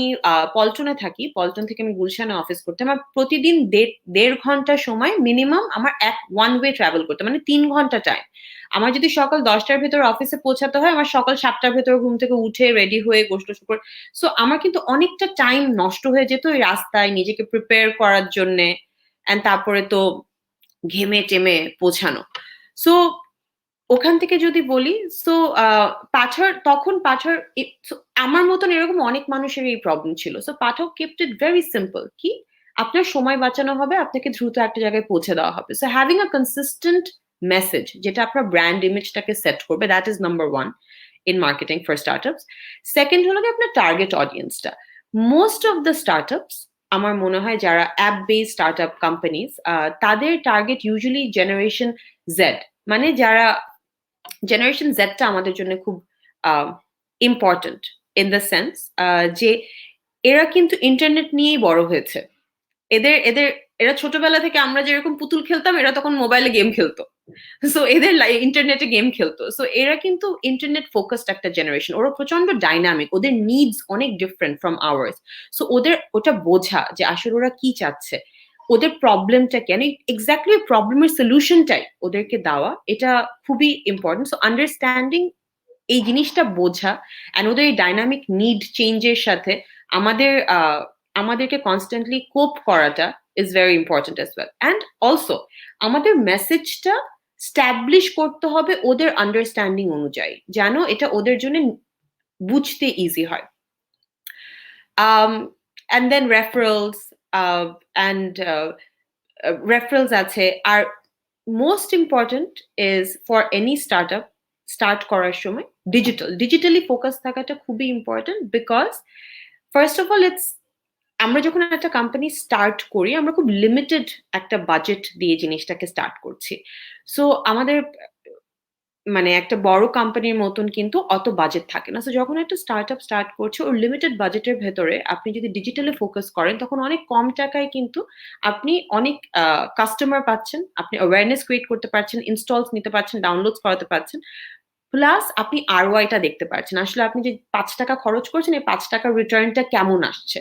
Speaker 4: পল্টনে থাকি, পল্টন থেকে আমি গুলশানে অফিস করতাম। আমার প্রতিদিন 1.5 ঘন্টা সময় মিনিমাম আমার ওয়ান ওয়ে ট্রাভেল করতে, মানে 3 ঘন্টা টাইম। আমার যদি সকাল 10টার ভেতরে অফিসে পৌঁছাতে হয়, আমার সকাল 7টার ভেতরে ঘুম থেকে উঠে রেডি হয়ে গোসল করে, সো আমার কিন্তু অনেকটা টাইম নষ্ট হয়ে যেত ওই রাস্তায় নিজেকে প্রিপেয়ার করার জন্যে। অ্যান্ড তারপরে তো ঘেমে টেমে পৌঁছানো। সো ওখান থেকে যদি বলি, সো পাঠার আমার মতন এরকম অনেক মানুষের এই প্রবলেম ছিল। So Pathak kept it very simple, কি আপনার সময় বাঁচানো হবে, আপনাকে দ্রুত একটা জায়গায় পৌঁছে দেওয়া হবে। So having a consistent message যেটা আপনার ব্র্যান্ড ইমেজটাকে সেট করবে, that is number one in marketing for startups. Second হলো আপনার টার্গেট অডিয়েন্সটা। মোস্ট অফ দ্য স্টার্টআপস আমার মনে হয় যারা অ্যাপ বেসড স্টার্টআপ কোম্পানিজ, তাদের টার্গেট ইউজুয়ালি জেনারেশন জেড, মানে যারা জেনারেশন জেডটা আমাদের জন্য খুব ইম্পর্টেন্ট ইন দ্য সেন্স যে এরা কিন্তু ইন্টারনেট নিয়েই বড় হয়েছে। এরা ছোটবেলা থেকে আমরা যেরকম পুতুল খেলতাম, এরা তখন মোবাইলে গেম খেলতো। সো এদের ইন্টারনেটে গেম খেলতো। সো এরা কিন্তু ইন্টারনেট ফোকাসড একটা জেনারেশন, ওরা প্রচন্ড ডাইনামিক, ওদের নিডস অনেক ডিফারেন্ট ফ্রম আওয়ার্স। সো ওদের ওটা বোঝা যে আসলে ওরা কি চাচ্ছে, ওদের প্রবলেমটা কেন, এক্স্যাক্টলি প্রবলেমের সলিউশনটাই ওদেরকে দেওয়া, এটা খুবই ইম্পর্টেন্ট। সো আন্ডারস্ট্যান্ডিং এই জিনিসটা বোঝা অ্যান্ড ওদের এই ডাইনামিক নিড চেঞ্জের সাথে আমাদেরকে কনস্ট্যান্টলি কোপ করাটা is very important as well. And also আমাদের মেসেজটা স্ট্যাবলিশ করতে হবে ওদের আন্ডারস্ট্যান্ডিং অনুযায়ী, যেন এটা ওদের জন্য বুঝতে ইজি হয়। অ্যান্ড দেন রেফারেলস রেফারেলস আছে। আর most important is for any startup start করার সময় ডিজিটালি ফোকাস থাকাটা খুবই important. Because first of all আমরা যখন একটা কোম্পানি স্টার্ট করি, আমরা খুব লিমিটেড একটা বাজেট দিয়ে জিনিসটাকে স্টার্ট করছি। সো আমাদের মানে একটা বড় কোম্পানির মতন কিন্তু অত বাজেট থাকে না। সো যখন একটা স্টার্টআপ স্টার্ট করছে, ওর লিমিটেড বাজেটের ভেতরে আপনি যদি ডিজিটালি ফোকাস করেন, তখন অনেক কম টাকায় কিন্তু আপনি অনেক কাস্টমার পাচ্ছেন, আপনি অ্যাওয়ারনেস ক্রিয়েট করতে পারছেন, ইনস্টলস নিতে পারছেন, ডাউনলোডস করাতে পারছেন, প্লাস আপনি আরওআইটা দেখতে পাচ্ছেন। আসলে আপনি যে 5 টাকা খরচ করছেন, এই 5 টাকার রিটার্নটা কেমন আসছে,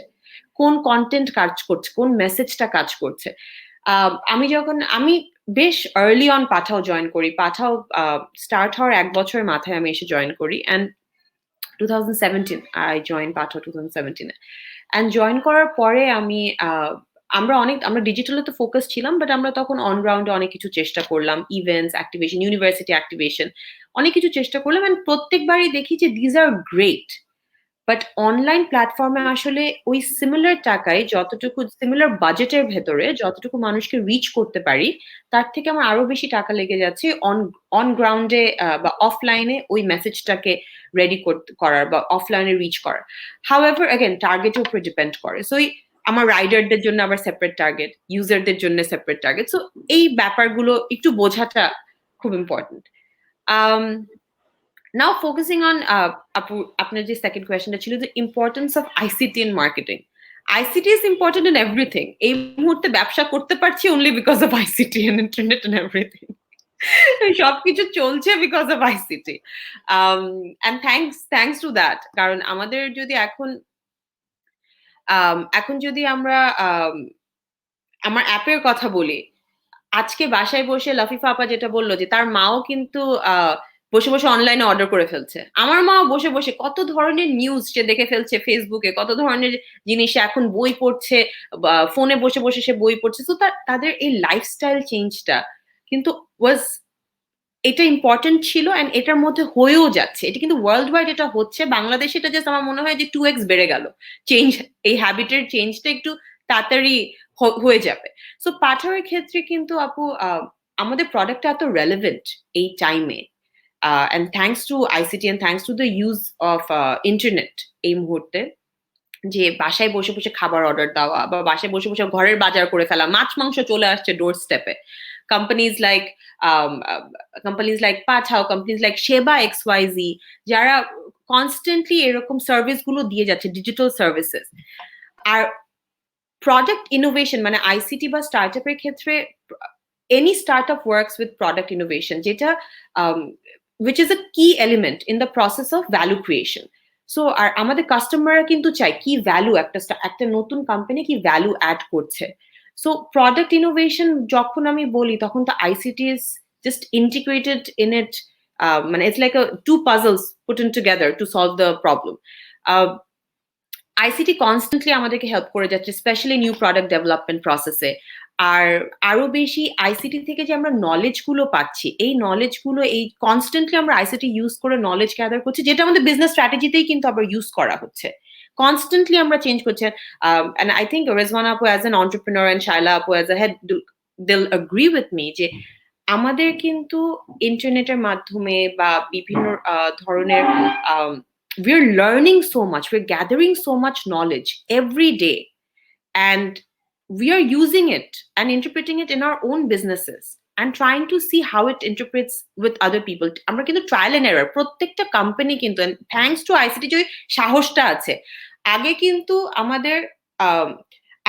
Speaker 4: কোন কন্টেন্ট কাজ করছে, কোন মেসেজটা কাজ করছে। আমি বেশ আর্লি অন পাঠাও জয়েন করি। পাঠাও স্টার্ট হওয়ার 1 বছরের মাথায় আমি এসে জয়েন করি। And 2017 I join Pathao 2017 and join করার পরে আমরা ডিজিটালে তো ফোকাস ছিলাম, বাট আমরা তখন অনগ্রাউন্ডে অনেক কিছু চেষ্টা করলাম, ইভেন্টস, অ্যাক্টিভেশন, ইউনিভার্সিটি অ্যাক্টিভেশন, অনেক কিছু চেষ্টা করলাম। অ্যান্ড প্রত্যেকবারই দেখি যে these are great, but online প্ল্যাটফর্মে আসলে ওই সিমিলার টাকায় যতটুকু, সিমিলার বাজেটের ভেতরে যতটুকু মানুষকে রিচ করতে পারি, তার থেকে আমার আরো বেশি টাকা লেগে যাচ্ছে অন গ্রাউন্ডে বা অফলাইনে ওই মেসেজটাকে রেডি করার বা অফলাইনে রিচ করার। হাউএভার অ্যাগেন টার্গেটের উপর ডিপেন্ড করে। সো আমার রাইডারদের জন্য আবার সেপারেট টার্গেট, ইউজারদের জন্য সেপারেট টার্গেট। সো এই ব্যাপারগুলো একটু বোঝাটা খুব ইম্পর্টেন্ট। Now focusing on আপনার যে সেকেন্ড কোয়েশ্চনটা ছিল, the importance of ICT in marketing. ICT is important in everything. এই মুহূর্তে ব্যবসা করতে পারছি only because of ICT and internet and everything. সবকিছু চলছে because of ICT. And thanks to that. কারণ আমাদের যদি এখন যদি আমরা আমার অ্যাপের কথা বলি, আজকে বাসায় বসে লাফিফা আপা যেটা বললো যে তার মাও কিন্তু বসে বসে অনলাইনে অর্ডার করে ফেলছে। আমার মা বসে বসে কত ধরনের নিউজ সে দেখে ফেলছে ফেসবুকে, কত ধরনের জিনিস এখন বই পড়ছে, ফোনে বসে বসে সে বই পড়ছে। তো তাদের এই লাইফস্টাইল চেঞ্জটা কিন্তু এটা ইম্পর্টেন্ট ছিল অ্যান্ড এটার মধ্যে হয়েও যাচ্ছে। এটা কিন্তু ওয়ার্ল্ড ওয়াইড এটা হচ্ছে, বাংলাদেশে এটা জাস্ট আমার মনে হয় যে 2x বেড়ে গেল চেঞ্জ, এই হ্যাবিটের চেঞ্জটা একটু তাড়াতাড়ি হয়ে যাবে। সো পাঠাওয়ের ক্ষেত্রে কিন্তু আপু আমাদের প্রোডাক্টটা এত রেলেভেন্ট এই টাইমে, and thanks to ICT and thanks to the use of internet এই মুহূর্তে, যে বাসায় বসে বসে খাবার অর্ডার দেওয়া বা বাসায় বসে বসে ঘরের বাজার করে ফেলা, মাছ মাংস চলে আসছে ডোর স্টেপে। companies like পাঠাও, companies like Sheba XYZ, যারা কনস্ট্যান্টলি এরকম সার্ভিস গুলো দিয়ে যাচ্ছে, ডিজিটাল সার্ভিসেস। আর প্রোডাক্ট ইনোভেশন মানে ICT বা স্টার্টআপের ক্ষেত্রে any startup works with product innovation, যেটা which is a key element in the process of value creation. So আর আমাদের কাস্টমাররা কিন্তু চাই কি ভ্যালু, একটা নতুন কোম্পানি কি ভ্যালু অ্যাড করছে। সো প্রোডাক্ট ইনোভেশন যখন আমি বলি, তখন তো ICT is just integrated in it, মানে it's like a two puzzles put in together to solve the problem. ICT constantly আমাদেরকে হেল্প করে যাচ্ছে, স্পেশালি নিউ প্রোডাক্ট ডেভেলপমেন্ট প্রসেসে। আর আরো বেশি আইসিটি থেকে যে আমরা নলেজ গুলো পাচ্ছি, এই নলেজ গুলো এই কনস্ট্যান্টলি আমরা আইসিটি ইউজ করে নলেজ গ্যাদার করছি, যেটা আমাদের বিজনেস স্ট্র্যাটেজিতেই কিন্তু আবার ইউজ করা হচ্ছে। কনস্ট্যান্টলি আমরা চেঞ্জ করছি। And I think Rizwan Apu as an entrepreneur and Shaila Apu as a head, they'll agree with me যে আমাদের কিন্তু ইন্টারনেটের মাধ্যমে বা বিভিন্ন ধরনের we're learning so much, we're gathering so much knowledge every day, and we are using it and interpreting it in our own businesses and trying to see how it interprets with other people. আমরা কিন্তু trial and error, প্রত্যেকটা company কিন্তু, thanks to ICT যে সাহসটা আছে। আগে কিন্তু আমাদের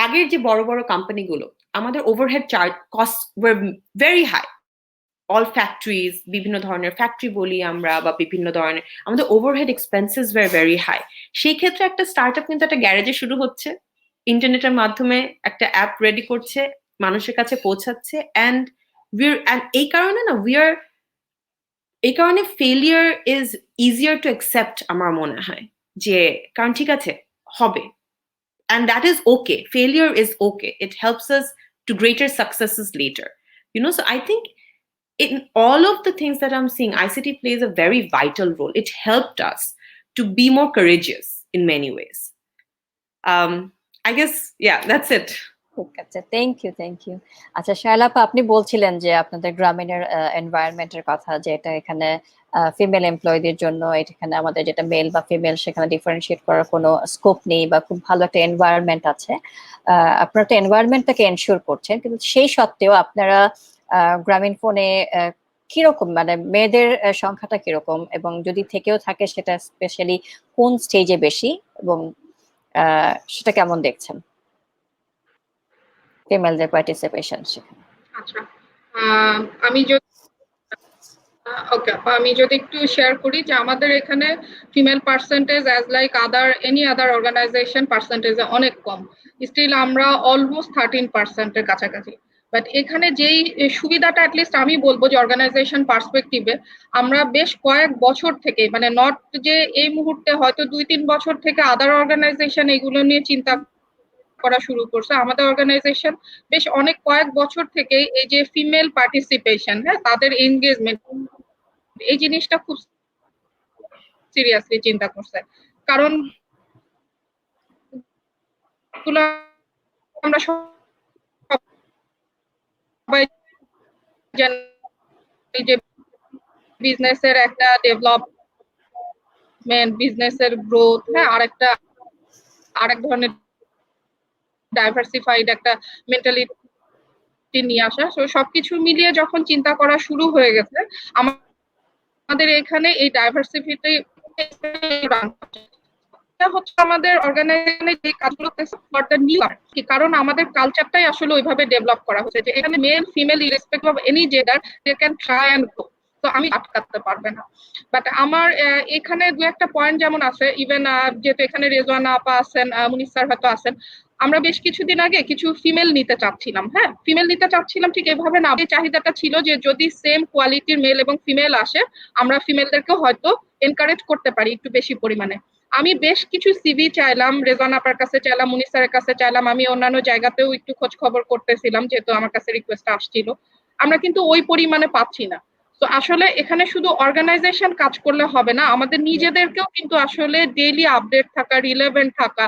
Speaker 4: আগের যে বড় বড় কোম্পানিগুলো, আমাদের overhead charge cost were very high. All factories, বিভিন্ন ধরনের ফ্যাক্টরি বলি আমরা, বা বিভিন্ন ধরনের আমাদের overhead expenses were very high. সেই ক্ষেত্রে একটা স্টার্টআপ কিন্তু একটা গ্যারেজে শুরু হচ্ছে, ইন্টারনেটের মাধ্যমে একটা অ্যাপ রেডি করছে, মানুষের কাছে পৌঁছাচ্ছে, অ্যান্ড এই কারণে না এই কারণে failure is easier to accept আমার মনে হয়, যে কারণ ঠিক আছে হবে, and that is okay. Failure is okay. It helps us to greater successes later. So I think in all of the things that I'm seeing, ICT plays a very vital role. It helped us to be more courageous in many ways. I guess, yeah, that's it.
Speaker 1: ঠিক আছে, thank you. আচ্ছা শায়লা আপা, আপনি বলছিলেন যে আপনাদের গ্রামীণের এনভায়রনমেন্টের কথা, যে এটা এখানে ফিমেল এমপ্লয়ীদের জন্য, এখানে আমাদের যেটা মেল বা ফিমেল সেখানে ডিফারেন্সিয়েট করার কোনো স্কোপ নেই, বা খুব ভালো একটা এনভায়রনমেন্ট আছে, আপনারা তো এনভায়রনমেন্টটাকে এনশিওর করছেন, কিন্তু সেই সত্ত্বেও আপনারা গ্রামীণ ফোনে কিরকম, মানে মেয়েদের সংখ্যাটা কিরকম, এবং যদি থেকেও থাকে সেটা স্পেশালি কোন স্টেজে বেশি, এবং সেটা কেমন দেখছেন ফিমেলদের পার্টিসিপেশন সেখানে?
Speaker 3: আচ্ছা, আমি যদি আমি যদি একটু শেয়ার করি যে আমাদের এখানে female percentage as like any other organisation পার্সেন্টেজে অনেক কম। স্টিল আমরা অলমোস্ট 13% কাছাকাছি। বাট এখানে যেই সুবিধাটা অ্যাটলিস্ট আমি বলবো যে অর্গানাইজেশন পার্সপেক্টিভে আমরা বেশ কয়েক বছর থেকে, মানে নট যে এই মুহূর্তে, হয়তো 2-3 বছর থেকে আদার অর্গানাইজেশন এগুলো নিয়ে চিন্তা করা শুরু করছে। আমাদের অর্গানাইজেশন বেশ অনেক কয়েক বছর থেকে এই যে ফিমেল পার্টিসিপেশন, হ্যাঁ, তাদের এনগেজমেন্ট, এই জিনিসটা খুব সিরিয়াসলি চিন্তা করছে। কারণ আমরা সবাই জানি যে বিজনেসের একটা ডেভেলপমেন্ট, বিজনেসের গ্রোথ, হ্যাঁ, আরেক ধরনের ডাইভার্সিফাইড একটা মেন্টালিটি নিয়ে আসা। তো সবকিছু মিলিয়ে যখন চিন্তা করা শুরু হয়ে গেছে, আমাদের এখানে এই ডাইভার্সিটি হচ্ছে আমাদের অর্গানাইজেশনে যে কাজগুলো ফর দ্য নিউ, কারণ আমাদের কালচারটাই আসলে ওইভাবে ডেভেলপ করা হচ্ছে যে এখানে male female irrespective of any gender they can try and go. তো আমি আটকাতে পারবে না। বাট আমার এখানে দু একটা পয়েন্ট যেমন আছে, ইভেন যেহেতু এখানে রেজওয়ানা আপা আছেন, মুনিস স্যার হয়তো আছেন, আমরা বেশ কিছুদিন আগে কিছু ফিমেল নিতে চাচ্ছিলাম। হ্যাঁ, ফিমেল নিতে চাচ্ছিলাম ঠিক এভাবে না, এই চাহিদাটা ছিল যে যদি সেম কোয়ালিটির মেল এবং ফিমেল আসে, আমরা ফিমেলদেরকেও হয়তো এনকারেজ করতে পারি একটু বেশি পরিমাণে। আমি বেশ কিছু সিভি চাইলাম, রেজওয়ানা আপার কাছে চাইলাম, মুনিস স্যারের কাছে চাইলাম, আমি অন্যান্য জায়গাতেও একটু খোঁজ খবর করতেছিলাম, যেহেতু আমার কাছে রিকোয়েস্ট আসছিল। আমরা কিন্তু ওই পরিমাণে পাচ্ছি না। তো আসলে এখানে শুধু অর্গানাইজেশন কাজ করলে হবে না, আমাদের নিজেদেরকেও কিন্তু আসলে ডেইলি আপডেট থাকা, রিলেভেন্ট থাকা।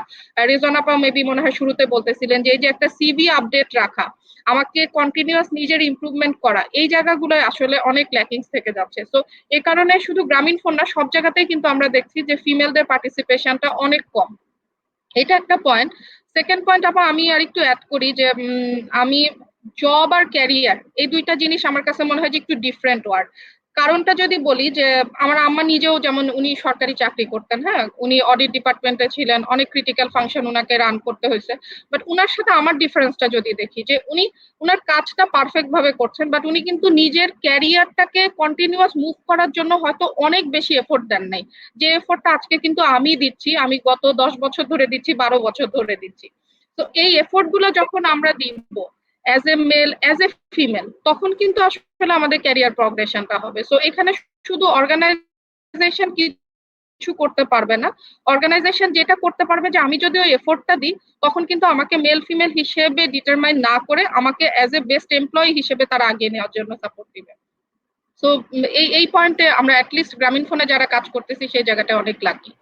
Speaker 3: রেজওয়ানা আপা মেবি মনে হয় শুরুতে বলতেছিলেন যে এই যে একটা সিভি আপডেট রাখা, আমাকে কন্টিনিউয়াস নিজের ইমপ্রুভমেন্ট করা, এই জায়গাগুলো আসলে অনেক ল্যাকিংস থেকে যাচ্ছে। তো এই কারণে শুধু গ্রামীণ ফোন না, সব জায়গাতেই কিন্তু আমরা দেখছি যে ফিমেলদের পার্টিসিপেশনটা অনেক কম। এটা একটা পয়েন্ট। সেকেন্ড পয়েন্ট আবার আমি আর একটু অ্যাড করি যে আমি জব আর ক্যারিয়ার, এই দুইটা জিনিস আমার কাছে মনে হয় যে একটু ডিফারেন্ট ওয়ার্ড। কারণটা যদি বলি যে আমার আম্মা নিজেও যেমন উনি সরকারি চাকরি করতেন, হ্যাঁ, উনি অডিট ডিপার্টমেন্টে ছিলেন, অনেক ক্রিটিক্যাল ফাংশন উনাকে রান করতে হয়েছে। বাট উনার সাথে আমার ডিফারেন্সটা যদি দেখি, যে উনি উনার কাজটা পারফেক্ট ভাবে করছেন, বাট উনি কিন্তু নিজের ক্যারিয়ারটাকে কন্টিনিউয়াস মুভ করার জন্য হয়তো অনেক বেশি এফোর্ট দেন নাই, যে এফোর্টটা আজকে কিন্তু আমি দিচ্ছি, আমি গত 10 বছর ধরে দিচ্ছি, 12 বছর ধরে দিচ্ছি। তো এই এফোর্ট গুলো যখন আমরা দিব as a male as a female, তখন কিন্তু আসলে আমাদের ক্যারিয়ার প্রগ্রেশনটা হবে। সো এখানে শুধু অর্গানাইজেশন কি কিছু করতে পারবে না। অর্গানাইজেশন যেটা করতে পারবে যে আমি যদি ওই এফোর্টটা দিই তখন কিন্তু আমাকে মেল ফিমেল হিসেবে ডিটারমাইন না করে আমাকে অ্যাজ এ বেস্ট এমপ্লয়ি হিসেবে তারা আগিয়ে নেওয়ার জন্য সাপোর্ট দিবে। সো এই পয়েন্টে আমরা অ্যাটলিস্ট গ্রামীণ ফোনে যারা কাজ করতেছি সেই জায়গাটা অনেক লাকি।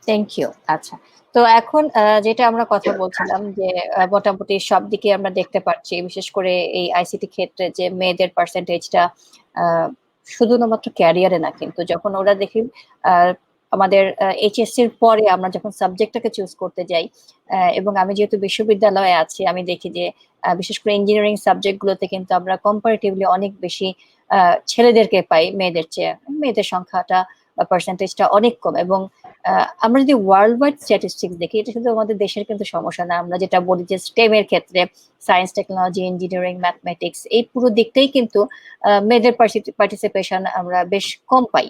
Speaker 1: Thank you. আচ্ছা, তো এখন যেটা আমরা কথা বলছিলাম যে মোটামুটি সব দিকে আমরা দেখতে পাচ্ছি, বিশেষ করে এই আইসিটি ক্ষেত্রে যে মেয়েদের পার্সেন্টেজটা শুধুমাত্র ক্যারিয়ারে না, কিন্তু যখন ওরা দেখি আমাদের এইচএসসির পরে আমরা যখন সাবজেক্টটাকে চুজ করতে যাই, এবং আমি যেহেতু বিশ্ববিদ্যালয়ে আছি আমি দেখি যে বিশেষ করে ইঞ্জিনিয়ারিং সাবজেক্টগুলোতে কিন্তু আমরা কম্পারেটিভলি অনেক বেশি ছেলেদেরকে পাই মেয়েদের চেয়ে। মেয়েদের সংখ্যাটা বা পার্সেন্টেজটা অনেক কম। এবং আমরা যদি ওয়ার্ল্ড ওয়াইড স্ট্যাটিস্টিক্স দেখি, এটা শুধু আমাদের দেশের কিন্তু সমস্যা না। আমরা যেটা বলি যে স্টেম এর ক্ষেত্রে সায়েন্স, টেকনোলজি, ইঞ্জিনিয়ারিং, ম্যাথমেটিক্স এই পুরো দিকটাই কিন্তু মেয়েদের পার্টিসিপেশন আমরা বেশ কম পাই।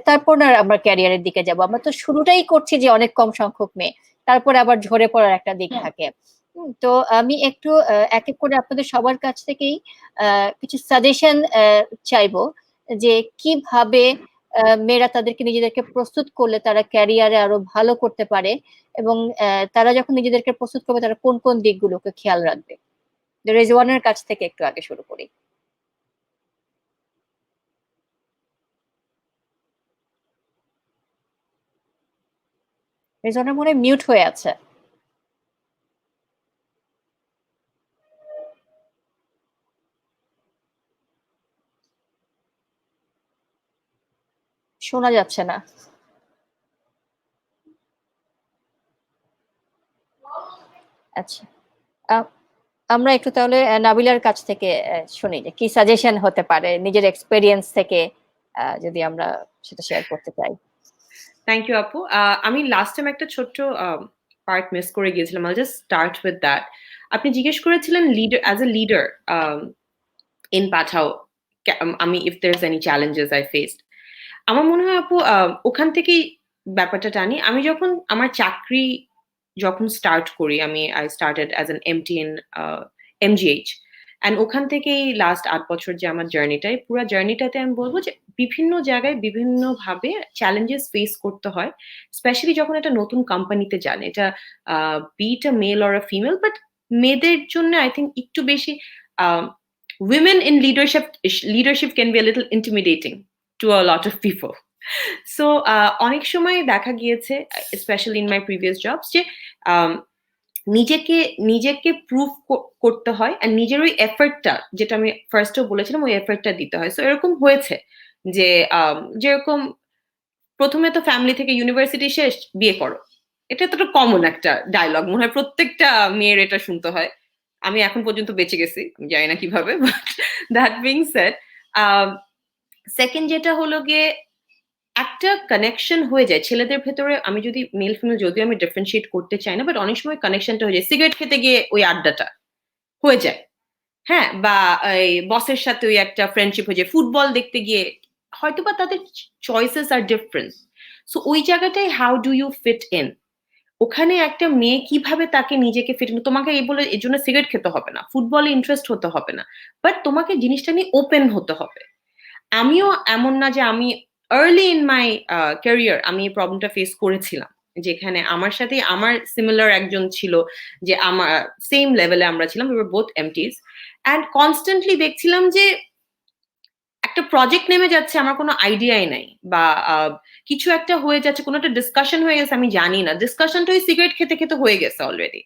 Speaker 1: তারপর না আমরা ক্যারিয়ারের দিকে যাব, আমরা তো শুরুটাই করছি যে অনেক কম সংখ্যক মেয়ে, তারপরে আবার ঝরে পড়ার একটা দিক থাকে। তো আমি একটু এক এক করে আপনাদের সবার কাছ থেকেই কিছু সাজেশন চাইবো যে কিভাবে মেয়েরা তাদেরকে নিজেদেরকে প্রস্তুত করলে তারা ক্যারিয়ারে আরো ভালো করতে পারে, এবং তারা যখন নিজেদেরকে প্রস্তুত করবে তারা কোন কোন দিকগুলোকে খেয়াল রাখবে। রেজওয়ানের কাছ থেকে একটু আগে শুরু করি। রেজওয়ানের মনে মিউট হয়ে আছে। শোনা যাচ্ছে না। আচ্ছা, আমরা একটু তাহলে নাবিলার কাছ থেকে শুনি যে কি সাজেশন হতে পারে নিজের এক্সপেরিয়েন্স থেকে, যদি আমরা সেটা শেয়ার করতে চাই।
Speaker 4: থ্যাংক ইউ আপু। আমি লাস্ট টাইম একটা ছোট্ট পার্ট মিস করে গিয়েছিলাম। I just start with that. আপনি জিজ্ঞেস করেছিলেন leader as a leader in Pathao আমি if there is any challenges I faced. আমার মনে হয় আপু ওখান থেকেই ব্যাপারটা টানি। আমি যখন আমার চাকরি যখন স্টার্ট করি, I started as an empty in MGH, and ওখান থেকেই লাস্ট 8 বছর যে আমার জার্নিটাই, পুরো জার্নিটাতে আমি বলবো যে বিভিন্ন জায়গায় বিভিন্নভাবে চ্যালেঞ্জেস ফেস করতে হয়, স্পেশালি যখন একটা নতুন কোম্পানিতে যান। এটা be it a male or a female, but মেয়েদের জন্য আই থিঙ্ক একটু বেশি women in leadership can be a little intimidating to a lot of people. So অনেক সময় দেখা গিয়েছে, specially in my previous jobs, যে নিজেকে প্রুভ করতে হয়, আর নিজের ওই এফর্টটা, যেটা আমি ফার্স্টেও বলেছিলাম, ওই এফর্টটা দিতে হয়। সো এরকম হয়েছে যে যেরকম প্রথমে তো ফ্যামিলি থেকে ইউনিভার্সিটি শেষ, বিয়ে করো, এটা তো কমন একটা ডায়লগ, মনে হয় প্রত্যেকটা মেয়ের এটা শুনতে হয়। আমি এখন পর্যন্ত বেঁচে গেছি, জানি না কিভাবে। দ্যাট বিং সেড, সেকেন্ড যেটা হলো গিয়ে একটা কানেকশন হয়ে যায় ছেলেদের ভেতরে। আমি যদি মেল ফিমেল যদিও আমি ডিফারেন্সিয়েট করতে চাই না, বাট অনেক সময় কানেকশনটা হয়ে যায়। সিগারেট খেতে গিয়ে ওই আড্ডাটা হয়ে যায়, হ্যাঁ, বা এই বসের সাথে ওই একটা ফ্রেন্ডশিপ হয়ে যায়। ফুটবল দেখতে গিয়ে হয়তোবা তাদের চয়েসেস আর ডিফারেন্ট। সো ওই জায়গাটাই how do you fit in, ওখানে একটা মেয়ে কিভাবে তাকে নিজেকে ফিট, তোমাকে এই বলে এর জন্য সিগারেট খেতে হবে না, ফুটবলে ইন্টারেস্ট হতে হবে না, বাট তোমাকে জিনিসটা নিয়ে ওপেন হতে হবে। আমিও এমন না যে আমি আর্লি ইন মাই ক্যারিয়ার আমি এই প্রবলেমটা ফেস করেছিলাম, যেখানে আমার সাথে আমার সিমিলার একজন ছিল, যে আমার সেম লেভেলে আমরা ছিলাম, we were both MTs, and constantly দেখছিলাম যে একটা প্রজেক্ট নেমে যাচ্ছে, আমার কোনো আইডিয়াই নাই, বা কিছু একটা হয়ে যাচ্ছে, কোনো একটা ডিসকাশন হয়ে গেছে, আমি জানি না, ডিসকাশনটা ওই সিগারেট খেতে খেতে হয়ে গেছে অলরেডি।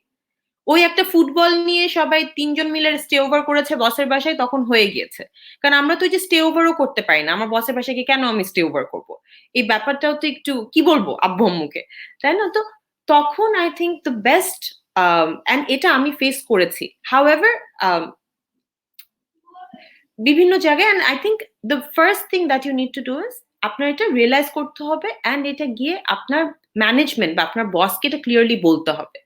Speaker 4: ওই একটা ফুটবল নিয়ে সবাই 3 জন মিলে স্টে ওভার করেছে বসের বাসায়, তখন হয়ে গিয়েছে। কারণ আমরা তো যে স্টে ওভারও করতে পারি না, আমার বসের বাসায় কেন আমি স্টে ওভার করবো, এই ব্যাপারটাও তো একটু কি বলবো আব্বু আম্মুকে, তাই না? তো তখন I think the best, and এটা আমি ফেস করেছি, হাউএভার বিভিন্ন জায়গায়, and I think the first thing that you need to do is আপনার এটা রিয়েলাইজ করতে হবে, অ্যান্ড এটা গিয়ে আপনার ম্যানেজমেন্ট বা আপনার বসকে এটা ক্লিয়ারলি বলতে হবে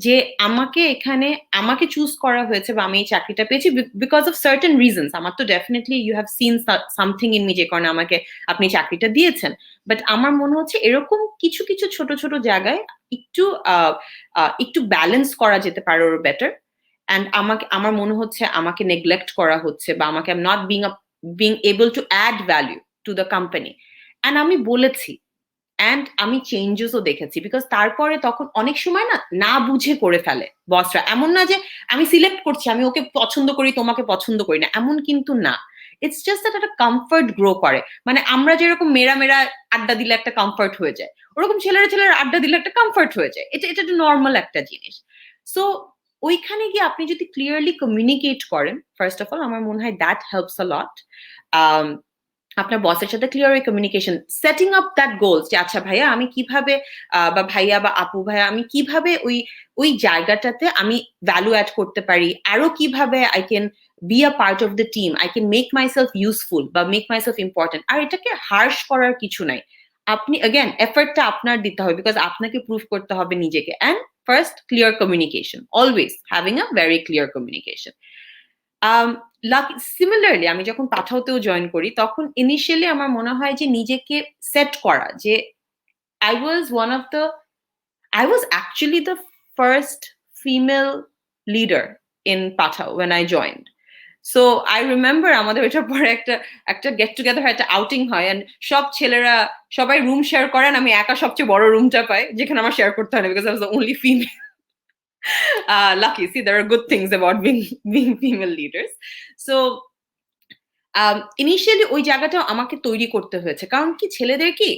Speaker 4: যে আমাকে চুজ করা হয়েছে বা আমি এই চাকরিটা পেয়েছি বিকজ অফ সার্টেন রিজনস। আমার তো definitely you have seen something in me, যে কারণে আমাকে আপনি চাকরিটা দিয়েছেন, বাট আমার মনে হচ্ছে এরকম কিছু কিছু ছোট ছোট জায়গায় একটু ব্যালেন্স করা যেতে পারে ওর বেটার। অ্যান্ড আমার মনে হচ্ছে আমাকে নেগলেক্ট করা হচ্ছে, বা আমাকে I am not being able to add value to the company, and আমি বলেছি, অ্যান্ড আমি চেঞ্জেসও দেখেছি, বিকজ তারপরে তখন অনেক সময় না না বুঝে করে ফেলে বসরা। এমন না যে আমি সিলেক্ট করছি, আমি ওকে পছন্দ করি তোমাকে পছন্দ করি না, এমন কিন্তু না। ইটস জাস্ট দ্যাট একটা কমফর্ট গ্রো করে। মানে আমরা যেরকম মেয়েরা মেয়েরা আড্ডা দিলে একটা কমফর্ট হয়ে যায়, ওরকম ছেলেরা ছেলেরা আড্ডা দিলে একটা কমফর্ট হয়ে যায়। এটা এটা নর্মাল একটা জিনিস। সো ওইখানে গিয়ে আপনি যদি ক্লিয়ারলি কমিউনিকেট করেন, ফার্স্ট অফ অল আমার মনে হয় দ্যাট হেল্পস আ লট। আপনার বসের সাথে clear communication, setting up that goals, যে আচ্ছা ভাইয়া আমি কিভাবে বা ভাইয়া বা আপু ভাইয়া আমি কিভাবে ওই ওই জায়গাটাতে আমি ভ্যালু অ্যাড করতে পারি, আরো কিভাবে I can be a part of the team, I can make myself useful বা মেক মাইসেলফ ইম্পর্টেন্ট। আর এটাকে হার্শ করার কিছু নাই। আপনি অ্যাগেন এফর্টটা আপনার দিতে হবে, বিকজ আপনাকে প্রুভ করতে হবে নিজেকে। And first clear communication, always having a very clear communication. Similarly আমি যখন পাঠাওতেও জয়েন করি, তখন ইনিশিয়ালি আমার মনে হয় যে নিজেকে সেট করা, যে I was one of the, I was actually the first female leader in Pathao when I joined. So I remember আমাদের ওইটার পরে একটা গেট টুগেদার হয়, একটা আউটিং হয়, এন্ড সব ছেলেরা সবাই রুম শেয়ার করেন, আমি একা সবচেয়ে বড় রুমটা পাই, যেখানে আমার শেয়ার করতে হয় না, because I was the only female. Lucky, see, there are good things about being female leaders. So initially ওই জায়গাটা আমাকে তৈরি করতে হয়েছে, কারণ কি ছেলেদের কি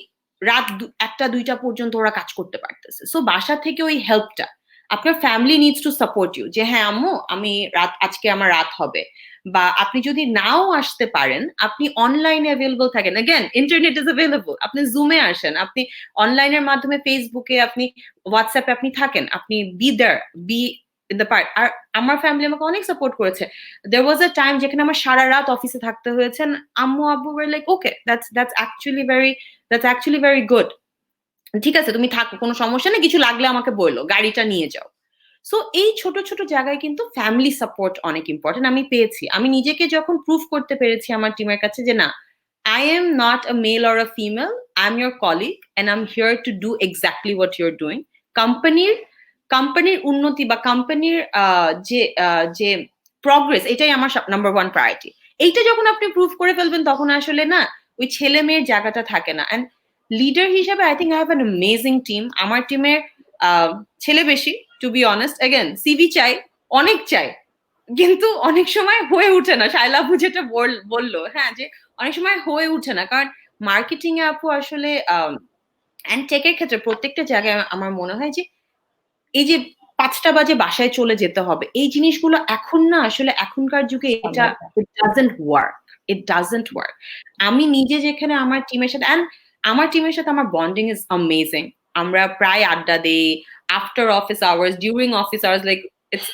Speaker 4: রাত 1টা 2টা পর্যন্ত ওরা কাজ করতে পারতেছে। সো বাসা থেকে ওই হেল্পটা, আপনার family needs to support you, যে হ্যাঁ আম্মু আমি আজকে আমার রাত হবে, বা আপনি যদি নাও আসতে পারেন আপনি অনলাইনে অ্যাভেলেবল থাকেন, अगेन ইন্টারনেট ইজ অ্যাভেলেবল, আপনি জুমে আসেন, আপনি অনলাইনের মাধ্যমে ফেসবুকে, আপনি হোয়াটসঅ্যাপে আপনি থাকেন, আপনি be there, be in the part. আর আমার ফ্যামিলি আমাকে অনেক সাপোর্ট করেছে। there was a time যেখানে আমার সারা রাত অফিসে থাকতে হয়েছে, আম্মু আব্বু were like okay, that's actually very good, ঠিক আছে তুমি থাকো, কোনো সমস্যা নেই, কিছু লাগলে আমাকে বললো, গাড়িটা নিয়ে যাও। সো এই ছোট ছোট জায়গায় কিন্তু ফ্যামিলি সাপোর্ট অনেক ইম্পর্টেন্ট। আমি পেয়েছি, আমি নিজেকে যখন প্রুভ করতে পেরেছি আমার টিমের কাছে যে না, I am not a male or a female, I'm your colleague and I'm here to do exactly what you're doing. কোম্পানির উন্নতি বা কোম্পানির যে প্রগ্রেস, এটাই আমার নাম্বার 1 প্রায়োরিটি। এইটা যখন আপনি প্রুভ করে ফেলবেন, তখন আসলে না ওই ছেলে মেয়ের জায়গাটা থাকে না। এন্ড লিডার হিসেবে I think I have an amazing team. আমার টিমের ছেলে বেশি, to be honest, again CV চাই, অনেক চাই, কিন্তু অনেক সময় হয়ে ওঠে না। শায়লা আপু যেটা বললো, হ্যাঁ, যে অনেক সময় হয়ে ওঠে না, কারণ মার্কেটিং এ আপু আসলে এন্ড টেকের ক্ষেত্রে প্রত্যেকটা জায়গায় আমার মনে হয় যে এই যে 5টা বাজে বাসায় চলে যেতে হবে, এই জিনিসগুলো এখন না আসলে এখনকার যুগে এটা ইট ডাজন্ট ওয়ার্ক। আমি নিজে যেখানে আমার টিমের সাথে, এন্ড আমার টিমের সাথে আমার বন্ডিং ইজ অ্যামেজিং। আমরা প্রায় আড্ডা দেই after office hours, during office hours, like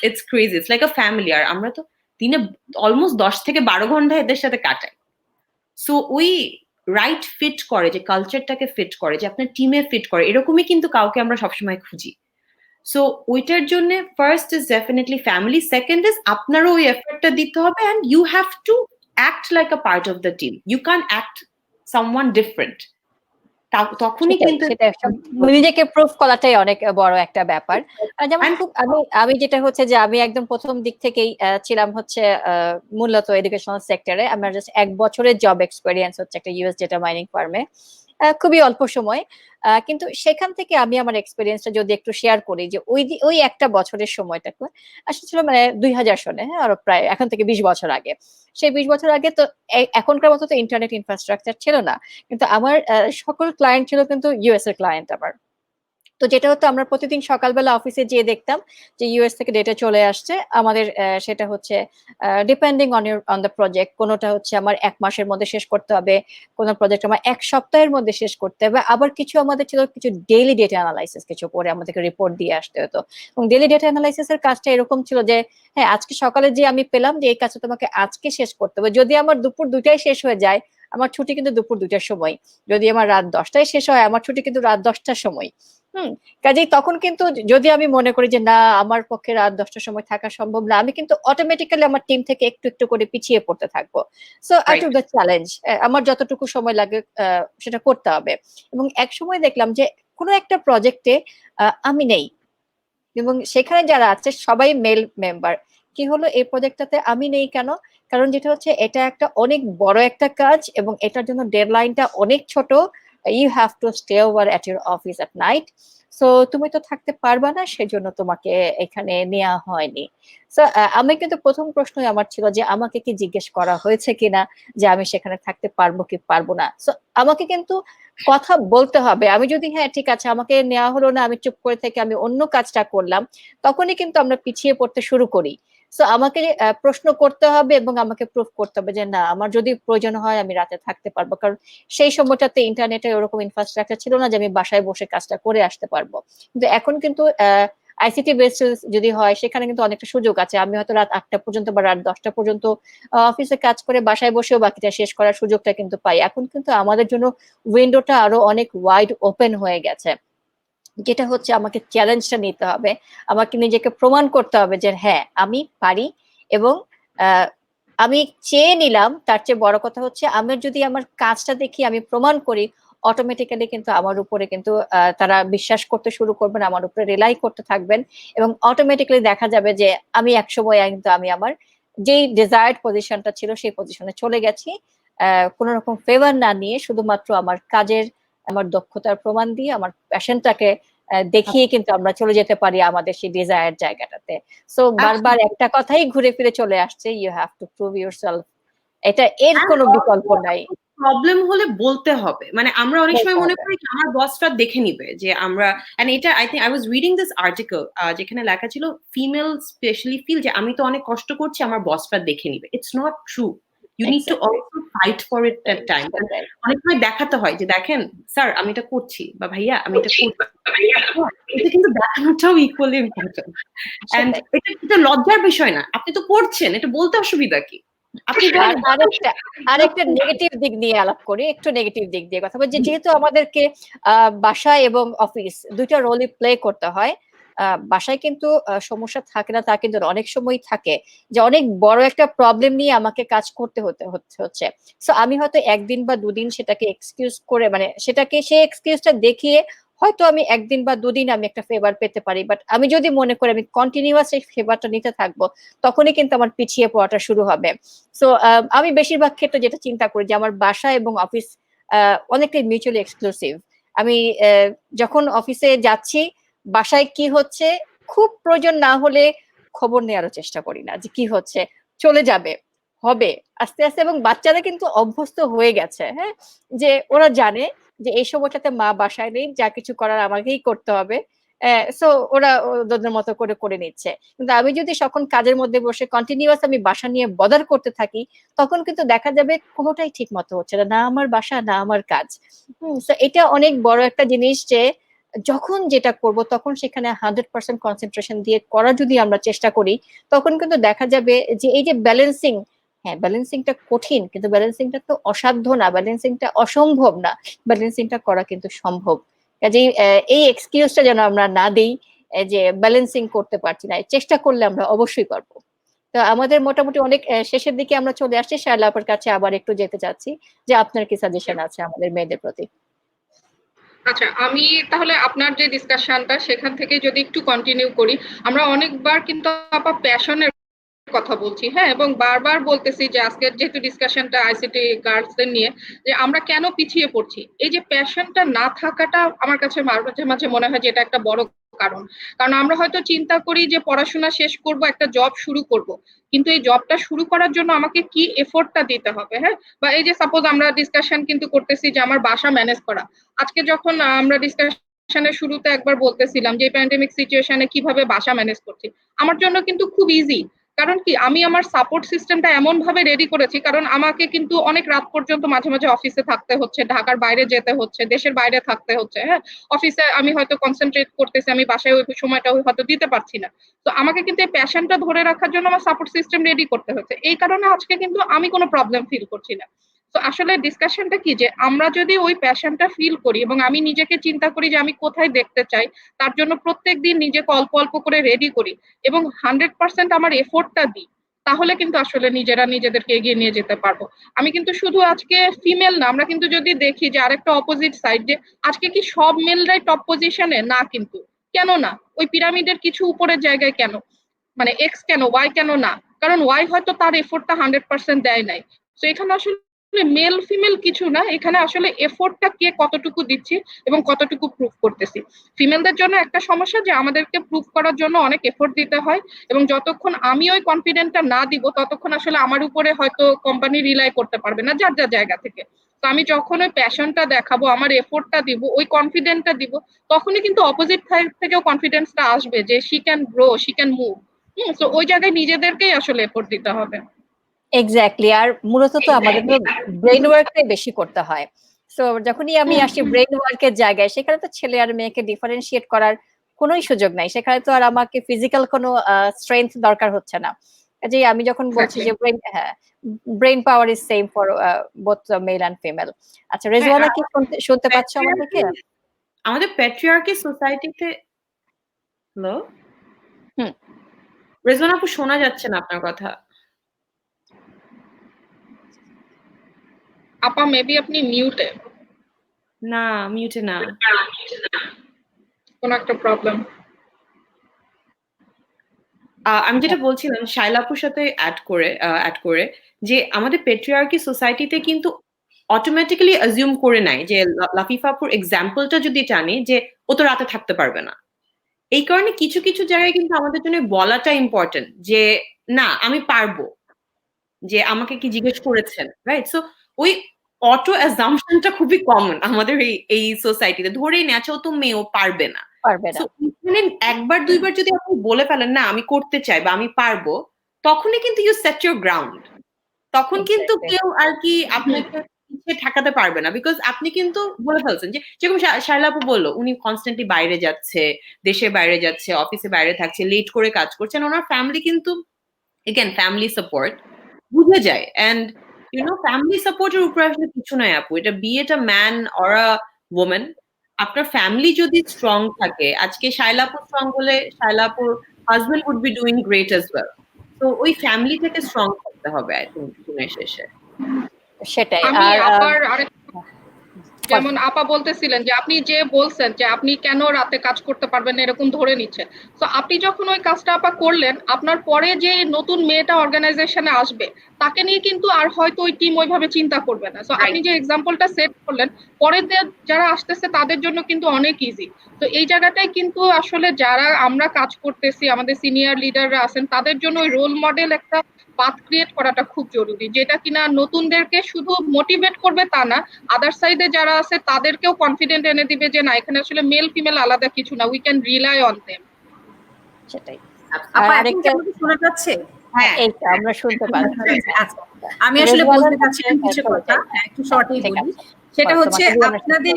Speaker 4: it's crazy, it's like a family. আর আমরা তো দিনে অলমোস্ট 10 থেকে 12 ঘন্টা এদের সাথে কাটাই। সো ওই রাইট ফিট করে, যে কালচারটাকে ফিট করে, যে আপনার টিমে ফিট করে, এরকমই কিন্তু কাউকে আমরা সবসময় খুঁজি। সো ওইটার জন্য first is definitely family, second is আপনারও ওই এফর্টটা দিতে হবে, and you have to act like a part of the team, you can act someone different. তখনই কিন্তু
Speaker 1: নিজেকে প্রুফ করাটাই অনেক বড় একটা ব্যাপার। যেমন খুব আমি যেটা হচ্ছে যে আমি একদম প্রথম দিক থেকেই ছিলাম হচ্ছে মূলত এডুকেশনাল সেক্টরে। আমার জাস্ট 1 বছরের জব এক্সপেরিয়েন্স হচ্ছে একটা ইউএস ডেটা মাইনিং ফার্মে, খুবই অল্প সময়। কিন্তু সেখান থেকে আমি আমার এক্সপেরিয়েন্সটা যদি একটু শেয়ার করি, যে ওই একটা বছরের সময়টাকে আসলে ছিল মানে 2000 সনে, হ্যাঁ, আর প্রায় এখন থেকে 20 বছর আগে। সেই 20 বছর আগে তো এখনকার মতো তো ইন্টারনেট ইনফ্রাস্ট্রাকচার ছিল না, কিন্তু আমার সকল ক্লায়েন্ট ছিল কিন্তু ইউএস এর ক্লায়েন্ট আমার। তো যেটা হতো, আমরা প্রতিদিন সকালবেলা অফিসে যেয়ে দেখতাম যে ইউএস থেকে ডেটা চলে আসছে আমাদের। সেটা হচ্ছে ডিপেন্ডিং অন দ্য প্রজেক্ট, কোনোটা হচ্ছে আমার 1 মাসের মধ্যে শেষ করতে হবে, কোনো প্রজেক্ট আমার 1 সপ্তাহের মধ্যে শেষ করতে হবে। আবার কিছু আমাদের ছিল কিছু ডেইলি ডেটা অ্যানালাইসিস, কিছু করে আমাদেরকে রিপোর্ট দিয়ে আসতে হতো। এবং ডেইলি ডেটা অ্যানালাইসিসের কাজটা এরকম ছিল যে হ্যাঁ, আজকে সকালে যে আমি পেলাম যে এই কাজটা তোমাকে আজকে শেষ করতে হবে, যদি আমার দুপুর 2টায় শেষ হয়ে যায়, আমার ছুটি কিন্তু দুপুর 2টার সময়। যদি আমার রাত 10টায় শেষ হয়, আমার ছুটি কিন্তু রাত 10টার সময়। কাজেই তখন কিন্তু যদি আমি মনে করি যে না, আমার পক্ষে রাত 10টার সময় থাকা সম্ভব না, আমি কিন্তু অটোমেটিক্যালি আমার টিম থেকে একটু একটু করে পিছিয়ে পড়তে থাকবো। So I took the challenge, আমার যতটুকু সময় লাগে সেটা করতে হবে। এবং এক সময় দেখলাম যে কোনো একটা প্রজেক্টে আমি নেই, এবং সেখানে যারা আছে সবাই মেল মেম্বার, কি হলো এই প্রজেক্টটাতে আমি নেই কেন? কারণ যেটা হচ্ছে এটা একটা অনেক বড় একটা কাজ এবং এটার জন্য ডেডলাইনটা অনেক ছোট। You have to stay over at your office at night. So তুমি তো থাকতে পারবা না, সেজন্য তোমাকে এখানে নেওয়া হয়নি। সো আমি কিন্তু প্রথম প্রশ্নই আমার ছিল যে আমাকে কি জিজ্ঞেস করা হয়েছে কিনা যে আমি সেখানে থাকতে পারবো কি পারবো না। সো আমাকে কিন্তু কথা বলতে হবে। আমি যদি হ্যাঁ ঠিক আছে আমাকে নেওয়া হলো না, আমি চুপ করে থেকে আমি অন্য কাজটা করলাম, তখনই কিন্তু আমরা পিছিয়ে পড়তে শুরু করি। সো আমাকে প্রশ্ন করতে হবে এবং আমাকে প্রুফ করতে হবে যে না, আমার যদি প্রয়োজন হয় আমি রাতে থাকতে পারবো। কারণ সেই সময়টাতে ইন্টারনেটের ওরকম ইনফ্রাস্ট্রাকচার ছিল না যে আমি বাসায় বসে কাজটা করে আসতে পারবো। কিন্তু এখন কিন্তু আইসিটি বেসড যদি হয় সেখানে কিন্তু অনেকটা সুযোগ আছে। আমি হয়তো রাত 8টা পর্যন্ত বা রাত 10টা পর্যন্ত অফিসে কাজ করে বাসায় বসেও বাকিটা শেষ করার সুযোগটা কিন্তু পাই। এখন কিন্তু আমাদের জন্য উইন্ডোটা আরো অনেক ওয়াইড ওপেন হয়ে গেছে। যেটা হচ্ছে আমাকে চ্যালেঞ্জটা নিতে হবে, আমাকে নিজেকে প্রমাণ করতে হবে যে হ্যাঁ আমি পারি। এবং আহ, আমি চেয়ে নিলাম, তার চেয়ে বড় কথা হচ্ছে আমি যদি আমার কাজটা দেখি, আমি প্রমাণ করি, অটোমেটিক্যালি কিন্তু আমার উপরে কিন্তু তারা বিশ্বাস করতে শুরু করবেন, আমার উপরে রিলাই করতে থাকবেন। এবং অটোমেটিক্যালি দেখা যাবে যে আমি একসময় কিন্তু আমি আমার যেই ডিজায়ার্ড পজিশনটা ছিল সেই পজিশনে চলে গেছি, কোনো রকম ফেভার না নিয়ে, শুধুমাত্র আমার কাজের, আমার দক্ষতার প্রমাণ দিয়ে, আমার প্যাশনটাকে দেখিয়ে কিন্তু আমরা চলে যেতে পারি আমাদের সেই ডিজায়ার জায়গাটাতে। সো বারবার একটা কথাই ঘুরে ফিরে চলে আসছে, you have to prove yourself. এটা এর কোনো বিকল্প নাই।
Speaker 4: প্রবলেম হলে বলতে হবে। মানে আমরা অনেক
Speaker 1: বলতে
Speaker 4: সময় মনে
Speaker 1: হবে।
Speaker 4: করি যে আমার বসটা দেখে নিবে যে আমরা, এন্ড এটা I think I was reading this article যেখানে লেখা ছিল ফিমেল স্পেশালি ফিল যে আমি তো অনেক কষ্ট করছি, আমার বসটা দেখে নিবে। It's not true. You need to
Speaker 1: exactly.
Speaker 4: Also fight for it that time. অনেক সময় দেখাতে হয় যে দেখেন স্যার আমি এটা করছি, বা ভাইয়া আমি এটা করছি। এটা কিন্তু দেখানোটাও ইকুয়ালি ইম্পর্টেন্ট। এন্ড
Speaker 1: সেটাই।
Speaker 4: এটা লজ্জার বিষয় না, আপনি তো করছেন, এটা বলতে অসুবিধা কি? আপনি
Speaker 1: আর আরেকটা আরেকটা নেগেটিভ দিক নিয়ে আলাপ করি, একটু নেগেটিভ দিক দিয়ে কথা বলি, যে যেহেতু আমাদেরকে বাসায় এবং অফিস দুইটা রোলই প্লে করতে হয়। বাসায় কিন্তু সমস্যা থাকে না তা কিন্তু না, অনেক সময় থাকে যে অনেক বড় একটা প্রবলেম নিয়ে আমাকে কাজ করতে হচ্ছে। সো আমি হয়তো একদিন বা দুদিন সেটাকে এক্সকিউজ করে, মানে সেটাকে সেই এক্সকিউজটা দেখিয়ে হয়তো আমি একদিন বা দুদিন আমি একটা ফেভার পেতে পারি। বাট আমি যদি মনে করি আমি কন্টিনিউয়াস এই ফেভারটা নিতে থাকবো, তখনই কিন্তু আমার পিছিয়ে পড়াটা শুরু হবে। সো আমি বেশিরভাগ ক্ষেত্রে যেটা চিন্তা করি যে আমার বাসা এবং অফিস অনেকটাই মিউচুয়ালি এক্সক্লুসিভ। আমি যখন অফিসে যাচ্ছি, বাসায় কি হচ্ছে খুব প্রয়োজন না হলে খবর নেওয়ার চেষ্টা করি না যে কি হচ্ছে, চলে যাবে, হবে আস্তে আস্তে। এবং বাচ্চারা কিন্তু অভ্যস্ত হয়ে গেছে, হ্যাঁ, যে ওরা জানে যে এই সময়টাতে মা বাসায় নেই, যা কিছু করার আমাকেই করতে হবে। সো ওরা ওদের মতো করে করে নিচ্ছে। কিন্তু আমি যদি তখন কাজের মধ্যে বসে কন্টিনিউয়াস আমি বাসা নিয়ে বদার করতে থাকি, তখন কিন্তু দেখা যাবে কোনোটাই ঠিক মতো হচ্ছে না, না আমার বাসা না আমার কাজ। তো এটা অনেক বড় একটা জিনিস যে যখন যেটা করব তখন সেখানে 100% কনসেন্ট্রেশন দিয়ে করার যদি আমরা চেষ্টা করি, তখন কিন্তু দেখা যাবে যে এই যে ব্যালেন্সিং, হ্যাঁ ব্যালেন্সিংটা কঠিন কিন্তু ব্যালেন্সিংটা তো অসাধ্য না, ব্যালেন্সিংটা অসম্ভব না, ব্যালেন্সিংটা করা কিন্তু সম্ভব। কাজেই এই এক্সকিউজটা যেন আমরা না দিই যে ব্যালেন্সিং করতে পারছি না, চেষ্টা করলে আমরা অবশ্যই পারবো। তো আমাদের মোটামুটি অনেক শেষের দিকে আমরা চলে আসছি, শায়লা আপার কাছে আবার একটু যেতে চাচ্ছি যে আপনার কি সাজেশন আছে আমাদের মেয়েদের প্রতি।
Speaker 3: আচ্ছা, আমি তাহলে আপনার যে ডিসকাশনটা সেখান থেকে যদি একটু কন্টিনিউ করি। আমরা অনেকবার কিন্তু আপা প্যাশনের কথা বলছি, হ্যাঁ, এবং বারবার বলতেছি যে আজকের যেহেতু ডিসকাশনটা আইসিটি গার্লসদের নিয়ে, যে আমরা কেন পিছিয়ে পড়ছি। এই যে প্যাশনটা না থাকাটা আমার কাছে মাঝে মাঝে মনে হয় যে এটা একটা বড় কারণ। কারণ আমরা হয়তো চিন্তা করি যে পড়াশোনা শেষ করব, একটা জব শুরু করব, কিন্তু এই জবটা শুরু করার জন্য আমাকে কি এফোর্টটা দিতে হবে, হ্যাঁ। বা এই যে সাপোজ আমরা ডিসকাশন কিন্তু করতেছি যে আমার বাসা ম্যানেজ করা। আজকে যখন আমরা ডিসকাশনের শুরুতে একবার বলতেছিলাম যে প্যান্ডেমিক সিচুয়েশনে কিভাবে বাসা ম্যানেজ করছি, আমার জন্য কিন্তু খুব ইজি। কারণ কি আমি আমার সাপোর্ট সিস্টেমটা এমন ভাবে রেডি করেছি, কারণ আমাকে কিন্তু অনেক রাত পর্যন্ত মাঝে মাঝে অফিসে থাকতে হচ্ছে, ঢাকার বাইরে যেতে হচ্ছে, দেশের বাইরে থাকতে হচ্ছে, হ্যাঁ। অফিসে আমি হয়তো কনসেন্ট্রেট করতেছি, আমি বাসায় ওই সময়টা হয়তো দিতে পারছি না। তো আমাকে কিন্তু এই প্যাশনটা ধরে রাখার জন্য আমার সাপোর্ট সিস্টেম রেডি করতে হচ্ছে। এই কারণে আজকে কিন্তু আমি কোনো প্রবলেম ফিল করছি না। তো আসলে ডিসকাশনটা কি, যে আমরা যদি ওই প্যাশনটা ফিল করি এবং আমি নিজেকে চিন্তা করি যে আমি কোথায় দেখতে চাই, তার জন্য প্রত্যেক দিন নিজেকে অল্প অল্প করে রেডি করি এবং 100% আমার এফোর্টটা দিই, তাহলে কিন্তু আসলে নিজেরা নিজেদেরকে এগিয়ে নিয়ে যেতে পারবো। আমি কিন্তু শুধু আজকে ফিমেল না, আমরা কিন্তু যদি দেখি যে আরেকটা অপোজিট সাইড, যে আজকে কি সব মেলরাই টপ পজিশনে না, কিন্তু কেন না, ওই পিরামিডের কিছু উপরের জায়গায় কেন, মানে এক্স কেন, ওয়াই কেন না? কারণ ওয়াই হয়তো তার এফোর্টটা 100% দেয় নাই। তো এখানে আসলে মেল ফিমেল কিছু না, এখানে আসলে এফোর্টটা কে কতটুকু দিচ্ছি এবং কতটুকু প্রুভ করতেছি। ফিমেলদের জন্য একটা সমস্যা যে আমাদেরকে প্রুভ করার জন্য অনেক এফোর্ট দিতে হয়, এবং যতক্ষণ আমি ওই কনফিডেন্টটা না দিব ততক্ষণ আসলে আমার উপরে হয়তো কোম্পানি রিলাই করতে পারবে না, যার যার জায়গা থেকে। তো আমি যখন ওই প্যাশনটা দেখাবো, আমার এফোর্টটা দিব, ওই কনফিডেন্টটা দিব, তখনই কিন্তু অপোজিট সাইড থেকেও কনফিডেন্সটা আসবে যে she can grow, she can move. তো ওই জায়গায় নিজেদেরকেই আসলে এফোর্ট দিতে হবে।
Speaker 1: এক্স্যাক্টলি। আর মূলত তো আমাদের তো ব্রেইন ওয়ার্কটাই বেশি করতে হয়। সো যখনই আমি আসি ব্রেইন ওয়ার্কের জায়গায়, সেখানে তো ছেলে আর মেয়েকে ডিফারেন্সিয়েট করার কোনোই সুযোগ নাই। সেখানে তো আর আমাকে ফিজিক্যাল কোনো স্ট্রেংথ দরকার হচ্ছে না। কাজেই আমি যখন বলছি যে brain power is same for both male and female. আচ্ছা, রেজওয়ানা কি শুনতে পাচ্ছ আমাদেরকে?
Speaker 4: আমাদের প্যাট্রিয়ার্কি সোসাইটিতে, হ্যালো
Speaker 1: হুম।
Speaker 4: রেজওয়ানা আপু, শোনা যাচ্ছে না আপনার কথা।
Speaker 3: আপা মেবি আপনি মিউটে।
Speaker 4: না, মিউটে না।
Speaker 3: কোন একটা প্রবলেম।
Speaker 4: আমি যেটা বলছিলাম শায়লা আপুর সাথে অ্যাড করে যে আমাদের পেট্রিয়ার্কি সোসাইটিতে কিন্তু অটোমেটিক্যালি অ্যাজিউম করে নেয় যে লাফিফা আপুর এক্সাম্পলটা যদি টানি যে ও তো রাতে থাকতে পারবে না। এই কারণে কিছু কিছু জায়গায় কিন্তু আমাদের জন্য বলাটা ইম্পর্টেন্ট যে না, আমি পারবো, যে আমাকে কি জিজ্ঞেস করেছেন, রাইট? সো ওই অটো অ্যাজাম্পশনটা খুবই কমন আমাদের এই সোসাইটিতে, ধরেই নেয় আচ্ছা ও তো মেয়ে, ও পারবে না।
Speaker 1: পারবে না।
Speaker 4: সো এখানে একবার দুইবার যদি আপনি বলে ফেলেন না আমি করতে চাই বা আমি পারবো, তখনই কিন্তু ইউ সেট ইউর গ্রাউন্ড। তখন কিন্তু
Speaker 1: Exactly.
Speaker 4: কেউ আর কি আপনাকে পিছিয়ে ঠেকাতে পারবে না, বিকজ আপনি কিন্তু বলে ফেলছেন যে যেরকম শায়লা আপু বললো উনি কনস্ট্যান্টলি বাইরে যাচ্ছে, দেশের বাইরে যাচ্ছে, অফিসে বাইরে থাকছে, লেট করে কাজ করছেন, ওনার ফ্যামিলি কিন্তু এগেন ফ্যামিলি সাপোর্ট বুঝে যায়। এন্ড ফ্যামিলি সাপোর্টের উপরে আসলে কিছু নয় আপু, এটা বি এটা ম্যান অর আ ওমেন, আপনার ফ্যামিলি যদি স্ট্রং থাকে, আজকে শায়লা আপু স্ট্রং হলে শায়লা আপুর husband would be doing great as well. তো ওই ফ্যামিলিটাকে স্ট্রং করতে হবে আই থিঙ্ক দিনের শেষে।
Speaker 1: সেটাই।
Speaker 3: আমি
Speaker 1: আর
Speaker 3: আবার আরেক, যেমন আপা বলতেছিলেন যে আপনি যে বলছেন যে আপনি কেন রাতে কাজ করতে পারবেন না এরকম ধরে নিচ্ছেন। তো আপনি যখন ওই কাজটা আপা করলেন, আপনার পরে যে নতুন মেয়েটা অর্গানাইজেশনে আসবে তাকে নিয়ে কিন্তু আর হয়তো ওই টিম ওইভাবে চিন্তা করবে না। তো আপনি যে এক্সাম্পলটা সেট করলেন, পরের যারা আসতেছে তাদের জন্য কিন্তু অনেক ইজি। তো এই জায়গাটাই কিন্তু আসলে যারা আমরা কাজ করতেছি, আমাদের সিনিয়র লিডাররা আছেন, তাদের জন্য ওই রোল মডেল একটা পাথ ক্রিয়েট করাটা খুব জরুরি, যেটা কিনা নতুনদেরকে শুধু মোটিভেট করবে তা না, আদার সাইডে যারা আছে তাদেরকেও কনফিডেন্ট এনে দিবে যে না, এখানে আসলে মেল ফিমেল আলাদা কিছু না, we can rely on them.
Speaker 1: সেটাই।
Speaker 5: আপা এখন কি আমাকে শোনা যাচ্ছে?
Speaker 1: হ্যাঁ, এই তো আমরা শুনতে পাচ্ছি।
Speaker 5: আচ্ছা, আমি আসলে বলতে চাচ্ছিলাম কিছু কথা, একটু শর্টলি বলি। সেটা হচ্ছে আপনাদের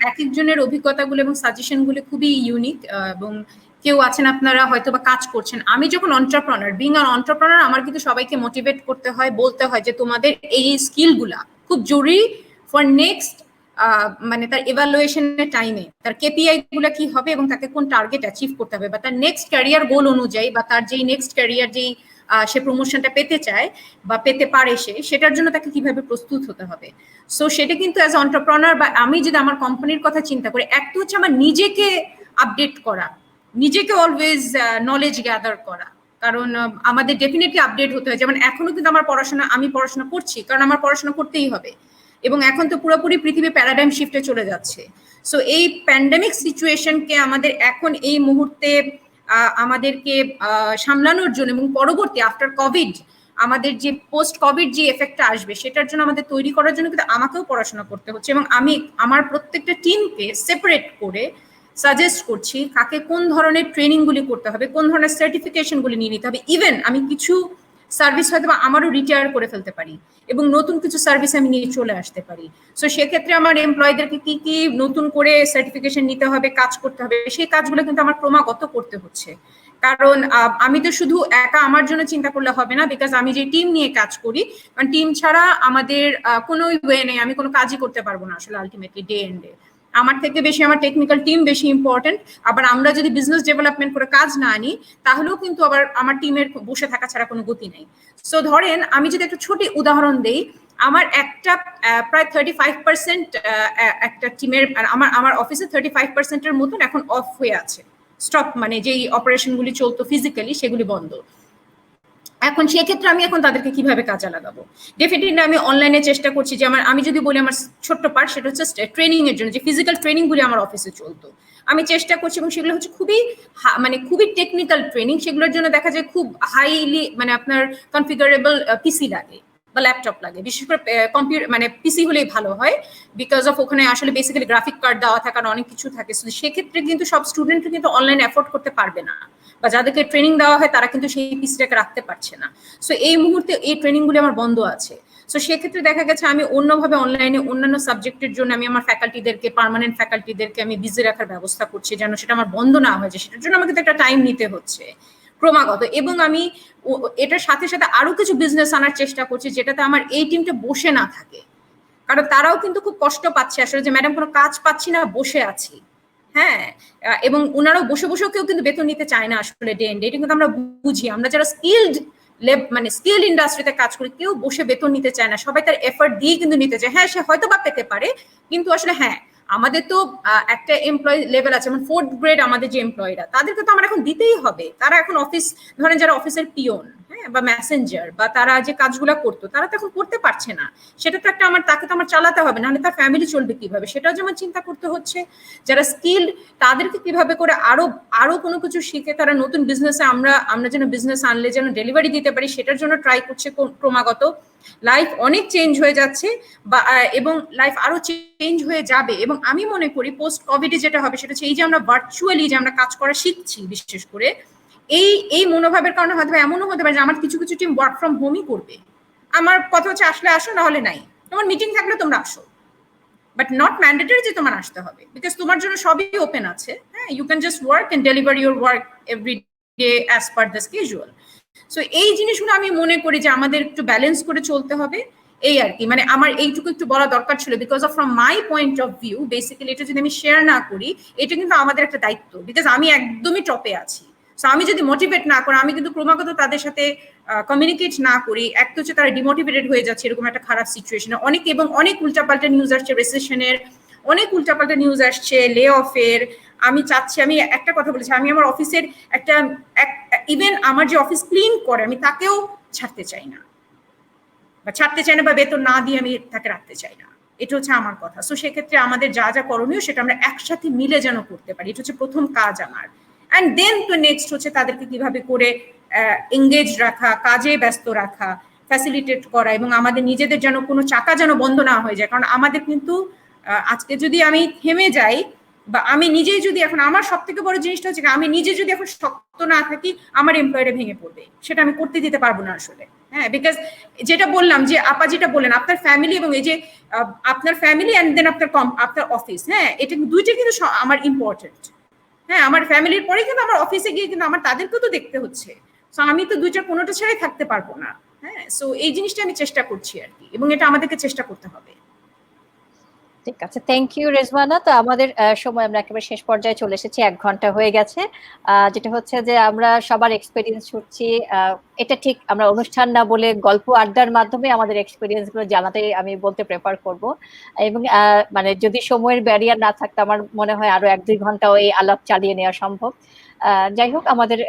Speaker 5: এক একজনের অভিজ্ঞতাগুলো এবং সাজেশনগুলো খুবই ইউনিক, এবং কেউ আছেন আপনারা হয়তো বা কাজ করছেন। আমি যখন অন্টারপ্রেনার, বিং আন অন্টারপ্রেনার, আমার কিন্তু সবাইকে মোটিভেট করতে হয়, বলতে হয় যে তোমাদের এই স্কিলগুলা খুব জরুরি ফর নেক্সট, মানে তার এভালুয়েশনের টাইমে তার কেপিআই গুলা কি হবে এবং তাকে কোন টার্গেট অ্যাচিভ করতে হবে, বা তার নেক্সট ক্যারিয়ার গোল অনুযায়ী, বা তার যেই নেক্সট ক্যারিয়ার যেই সে প্রমোশনটা পেতে চায় বা পেতে পারে সেটার জন্য তাকে কিভাবে প্রস্তুত হতে হবে। সো সেটা কিন্তু অ্যাজ এন্টারপ্রেনার, বা আমি যদি আমার কোম্পানির কথা চিন্তা করি, একটা হচ্ছে আমার নিজেকে আপডেট করা, নিজেকে অলওয়েজ নলেজ গ্যাদার করা, কারণ আমাদের ডেফিনেটলি আপডেট হতে হয়। যেমন এখনো কিন্তু আমি পড়াশোনা করছি, কারণ আমার পড়াশোনা করতেই হবে, এবং এখন তো পুরোপুরি পৃথিবী প্যারাডাইম শিফটে চলে যাচ্ছে। সো এই প্যান্ডেমিক সিচুয়েশনকে আমাদের এখন এই মুহূর্তে আমাদেরকে সামলানোর জন্য, এবং পরবর্তী আফটার কোভিড আমাদের যে পোস্ট কোভিড যে এফেক্টটা আসবে সেটার জন্য আমাদের তৈরি করার জন্য কিন্তু আমাকেও পড়াশোনা করতে হচ্ছে, এবং আমি আমার প্রত্যেকটা টিমকে সেপারেট করে সাজেস্ট করছি কাকে কোন ধরনের ট্রেনিংগুলি করতে হবে, কোন ধরনের সার্টিফিকেশনগুলি নিয়ে নিতে হবে। ইভেন আমি কিছু সার্ভিস হয়তো আমারও রিটায়ার করে ফেলতে পারি এবং নতুন কিছু সার্ভিস আমি নিয়ে চলে আসতে পারি। সো সেক্ষেত্রে আমার এমপ্লয়ীদেরকে কি কি নতুন করে সার্টিফিকেশন নিতে হবে, কাজ করতে হবে, সেই কাজগুলো কিন্তু আমার ক্রমাগত করতে হচ্ছে। কারণ আমি তো শুধু একা আমার জন্য চিন্তা করলে হবে না, বিকজ আমি যে টিম নিয়ে কাজ করি, কারণ টিম ছাড়া আমাদের কোনো ওয়ে নেই, আমি কোনো কাজই করতে পারবো না আসলে আলটিমেটলি ডে এন্ড ডে। আমার থেকে বেশি আমার টেকনিক্যাল টিম বেশি ইম্পর্টেন্ট। আবার আমরা যদি বিজনেস ডেভেলপমেন্ট করে কাজ না আনি, তাহলেও কিন্তু আবার আমার টিমের বসে থাকা ছাড়া কোনো গতি নেই। সো ধরেন আমি যদি একটা ছোট উদাহরণ দেই, আমার একটা প্রায় 35% একটা টিমের, আমার অফিসে 35%-এর মতন এখন অফ হয়ে আছে, স্টপ, মানে যেই অপারেশনগুলি চলতো ফিজিক্যালি সেগুলি বন্ধ। এখন সেক্ষেত্রে আমি এখন তাদেরকে কিভাবে কাজে লাগাবো? ডেফিনেটলি আমি অনলাইনে চেষ্টা করছি যে আমি যদি বলি আমার ছোট্ট পার্ট, সেটা হচ্ছে ট্রেনিং এর জন্য, যে ফিজিক্যাল ট্রেনিং গুলি আমার অফিসে চলতো আমি চেষ্টা করছি, এবং সেগুলো হচ্ছে খুবই মানে খুবই টেকনিক্যাল ট্রেনিং। সেগুলোর জন্য দেখা যায় খুব হাইলি মানে আপনার কনফিগারেবল পিসি লাগে বা ল্যাপটপ লাগে, বিশেষ করে কম্পিউটার মানে পিসি হলেই ভালো হয়, বিকজ অফ ওখানে আসলে বেসিক্যালি গ্রাফিক কার্ড দেওয়া থাকে আর অনেক কিছু থাকে। সেক্ষেত্রে কিন্তু সব স্টুডেন্ট কিন্তু অনলাইন অ্যাফোর্ড করতে পারবে না, বা যাদেরকে ট্রেনিং দেওয়া হয় তারা কিন্তু সেই পিসিটাকে রাখতে পারছে না। সো এই মুহূর্তে এই ট্রেনিংগুলি আমার বন্ধ আছে। সো সেক্ষেত্রে দেখা গেছে আমি অন্যভাবে অনলাইনে অন্যান্য সাবজেক্টের জন্য আমি আমার ফ্যাকাল্টিদেরকে, পার্মানেন্ট ফ্যাকাল্টিদেরকে আমি বিজি রাখার ব্যবস্থা করছি, যেন সেটা আমার বন্ধ না হয়ে যায়। সেটার জন্য আমাকে তো একটা টাইম নিতে হচ্ছে ক্রমাগত, এবং আমি এটার সাথে সাথে আরো কিছু বিজনেস আনার চেষ্টা করছি, যেটাতে আমার এই টিমটা বসে না থাকে। কারণ তারাও কিন্তু খুব কষ্ট পাচ্ছে আসলে, যে ম্যাডাম কোনো কাজ পাচ্ছি না, বসে আছি। হ্যাঁ, এবং ওনারাও বসে বসেও কেউ কিন্তু বেতন নিতে চায় না আসলে ডে এন্ড ডে। এটা কিন্তু আমরা বুঝি, আমরা যারা স্কিলড মানে স্কিল ইন্ডাস্ট্রিতে কাজ করি, কেউ বসে বেতন নিতে চায় না, সবাই তার এফর্ট দিয়ে কিন্তু নিতে চায়। হ্যাঁ, সে হয়তো বা পেতে পারে, কিন্তু আসলে হ্যাঁ আমাদের তো একটা এমপ্লয়ি লেভেল আছে, যেমন 4th গ্রেড আমাদের যে এমপ্লয়িরা, তাদেরকে তো আমার এখন দিতেই হবে। তারা এখন অফিস, ধরেন যারা অফিসের পিওন, হ্যাঁ, বা মেসেঞ্জার, বা তারা যে কাজগুলো করতো তারা তো এখন করতে পারছে না। সেটা তো একটা তাকে তো আমার চালাতে হবে, নাহলে তার ফ্যামিলি চলবে কিভাবে, সেটাও যেমন চিন্তা করতে হচ্ছে। যারা স্কিল, তাদেরকে কিভাবে করে আরো কোনো কিছু শিখে তারা নতুন বিজনেসে, আমরা যেন বিজনেস আনলে যেন ডেলিভারি দিতে পারি, সেটার জন্য ট্রাই করছে ক্রমাগত। লাইফ অনেক চেঞ্জ হয়ে যাচ্ছে, বা এবং লাইফ আরো চেঞ্জ হয়ে যাবে। এবং আমি মনে করি পোস্ট কোভিডে যেটা হবে সেটা হচ্ছে এই যে আমরা ভার্চুয়ালি যে আমরা কাজ করা শিখছি, বিশেষ করে এই মনোভাবের কারণে হয়তো এমনও হতে পারে যে আমার কিছু কিছু টিম ওয়ার্ক ফ্রম হোমই করবে। আমার কথা হচ্ছে আসলে আসো, না হলে নাই। তোমার মিটিং থাকলে তোমরা আসো, বাট নট ম্যান্ডেটরি যে তোমার আসতে হবে, বিকজ তোমার জন্য সবই ওপেন আছে। হ্যাঁ, you can just work and deliver your work every day as per the schedule. So এই জিনিসগুলো আমি মনে করি যে আমাদের একটু ব্যালেন্স করে চলতে হবে, এই আর কি। মানে আমার এইটুকু একটু বলা দরকার ছিল, because of from my point of view basically এটা যদি আমি শেয়ার না করি, এটা কিন্তু আমাদের একটা দায়িত্ব, বিকজ আমি একদমই টপে আছি। সো আমি যদি মোটিভেট না করি, আমি কিন্তু ক্রমাগত তাদের সাথে কমিউনিকেট না করি, এক তো হচ্ছে তারা ডিমোটিভেটেড হয়ে যাচ্ছে এরকম একটা খারাপ সিচুয়েশনে অনেক, এবং অনেক উল্টাপাল্টা নিউজ আসছে রিসেশনের, অনেক উল্টাপাল্টা নিউজ আসছে লে অফের। আমি চাচ্ছি, আমি একটা কথা বলেছি, আমি আমার অফিসের একটা ইভেন আমার যে অফিস ক্লিন করে আমি তাকেও ছাড়তে চাই না, বা বেতন না দিয়ে আমি তাকে রাখতে চাই না। এটা হচ্ছে আমার কথা। সো সেক্ষেত্রে আমাদের যা যা করণীয় সেটা আমরা একসাথে মিলে যেন করতে পারি, এটা হচ্ছে প্রথম কাজ আমার। অ্যান্ড দেন তো নেক্সট হচ্ছে তাদেরকে কিভাবে করে এঙ্গেজ রাখা, কাজে ব্যস্ত রাখা, ফ্যাসিলিটেট করা, এবং আমাদের নিজেদের যেন কোনো চাকা যেন বন্ধ না হয়ে যায়। কারণ আমাদের কিন্তু আজকে যদি আমি থেমে যাই, বা আমি নিজেই যদি এখন, আমার সব থেকে বড় জিনিসটা হচ্ছে আমি নিজে যদি এখন শক্ত না থাকি, আমার এমপ্লয়ারে ভেঙে পড়বে, সেটা আমি করতে দিতে পারবো না আসলে। হ্যাঁ, বিকজ যেটা বললাম, যে আপা যেটা বললেন, আপনার ফ্যামিলি এবং এই যে আপনার ফ্যামিলি অ্যান্ড দেন আপনার অফিস, হ্যাঁ, এটা দুইটা কিন্তু আমার ইম্পর্টেন্ট। হ্যাঁ, আমার ফ্যামিলির পরে কিন্তু আমার অফিসে গিয়ে কিন্তু আমার তাদেরকেও তো দেখতে হচ্ছে। সো আমি তো দুইটার কোনোটা ছাড়াই থাকতে পারবো না। হ্যাঁ, সো এই জিনিসটা আমি চেষ্টা করছি আর কি, এবং এটা আমাদেরকে চেষ্টা করতে হবে।
Speaker 1: ঠিক আছে, থ্যাংক ইউ রেজওয়ানা। তো আমাদের সময় আমরা একেবারে শেষ পর্যায়ে চলে এসেছি, 1 ঘন্টা হয়ে গেছে। যেটা হচ্ছে যে আমরা সবার এক্সপিরিয়েন্স শুনছি, এটা ঠিক আমরা অনুষ্ঠান না বলে গল্প আড্ডার মাধ্যমে আমাদের এক্সপিরিয়েন্স গুলো জানাতে আমি বলতে প্রেফার করব। এবং মানে যদি সময়ের ব্যারিয়ার না থাকতো, আমার মনে হয় আরো 1-2 ঘন্টাও এই আলাপ চালিয়ে নেওয়া সম্ভব। যাই হোক, আমাদের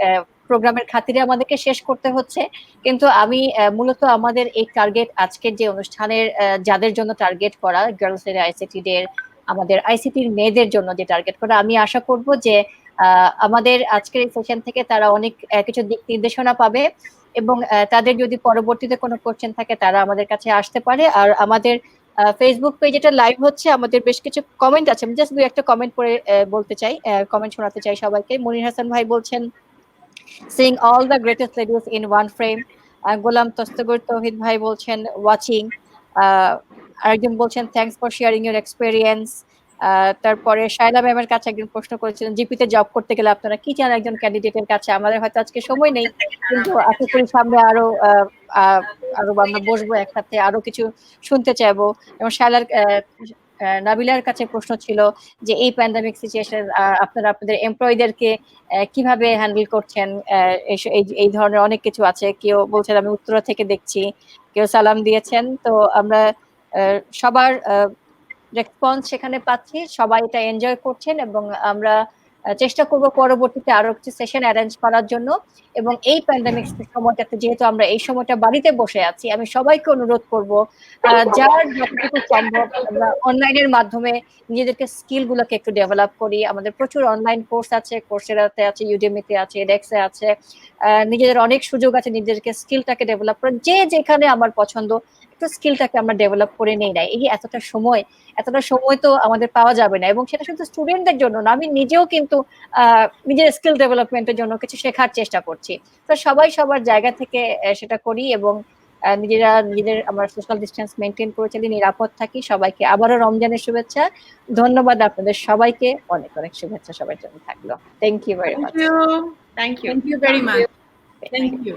Speaker 1: প্রোগ্রামের খাতিরে আমাদেরকে শেষ করতে হচ্ছে, কিন্তু আমি মূলত আমাদের এই টার্গেট, আজকের যে অনুষ্ঠানের যাদের জন্য টার্গেট করা, গার্লস এর আইসিটি ডে, আমাদের আইসিটির মেয়েদের জন্য যে টার্গেট করা, আমি আশা করব যে আমাদের আজকের এই সেশন থেকে তারা অনেক কিছু দিক নির্দেশনা পাবে, এবং তাদের যদি পরবর্তীতে কোনো কোশ্চেন থাকে তারা আমাদের কাছে আসতে পারে। আর আমাদের ফেসবুক পেজ এটা লাইভ হচ্ছে, আমাদের বেশ কিছু কমেন্ট আছে, আমি জাস্ট 2-1টা কমেন্ট পড়ে বলতে চাই, কমেন্ট শোনাতে চাই সবাইকে। মনির হাসান ভাই বলছেন, seeing all the greatest ladies in one frame. গোলাম তস্তগর তৌহিদ ভাই বলছেন ওয়াচিং। আরেকজন বলছেন thanks for sharing your experience. তারপরে শায়লা ম্যামের কাছে একজন প্রশ্ন করেছিলেন, জিপিতে জব করতে গেলে আপনারা কি চান একজন ক্যান্ডিডেটের কাছে? আমাদের হয়তো আজকে সময় নেই, কিন্তু আশা করি সামনে আরো আমরা বসবো একসাথে, আরো কিছু শুনতে চাইবো। এবং শায়লার নাবিলার কাছে প্রশ্ন ছিল যে এই প্যান্ডামিক সিচুয়েশন আপনারা আপনাদের এমপ্লয়ীদেরকে কিভাবে হ্যান্ডেল করছেন, এই ধরনের অনেক কিছু আছে। কেউ বলছেন আমি উত্তরা থেকে দেখছি, কেউ সালাম দিয়েছেন। তো আমরা সবার রেসপন্স সেখানে পাচ্ছি, সবাই এটা এনজয় করছেন, এবং আমরা চেষ্টা করব পরবর্তীতে আরো কিছু সেশন অ্যারেঞ্জ করার জন্য। এবং এই প্যান্ডামিক সময়টাতে যেহেতু আমরা এই সময়টা বাড়িতে বসে আছি, আমি সবাইকে অনুরোধ করব যার যতটুকু সম্ভব আমরা অনলাইনের মাধ্যমে নিজেদেরকে স্কিল গুলোকে একটু ডেভেলপ করি। আমাদের প্রচুর অনলাইন কোর্স আছে, কোর্সেরাতে আছে, ইউডেমিতে আছে, এডেক্সে আছে। নিজেদের অনেক সুযোগ আছে নিজেদেরকে স্কিলটাকে ডেভেলপ করার। যে যেখানে আমার পছন্দ একটু স্কিলটাকে আমরা ডেভেলপ করে নেই না। এই এতটা সময় তো আমাদের পাওয়া যাবে না, এবং সেটা শুধু স্টুডেন্টদের জন্য না, আমি নিজেও কিন্তু নিজের স্কিল ডেভেলপমেন্টের জন্য কিছু শেখার চেষ্টা করছি। তো সবাই সবার জায়গা থেকে সেটা করি, এবং নিজেদের আমরা সোশ্যাল ডিস্টেন্স মেনটেন করে চলি, নিরাপদ থাকি। সবাইকে আবারও রমজানের শুভেচ্ছা। ধন্যবাদ আপনাদের সবাইকে, অনেক অনেক শুভেচ্ছা সবার জন্য থাকলো। Thank you very much.
Speaker 4: Thank you
Speaker 5: Thank you very much. Thank you.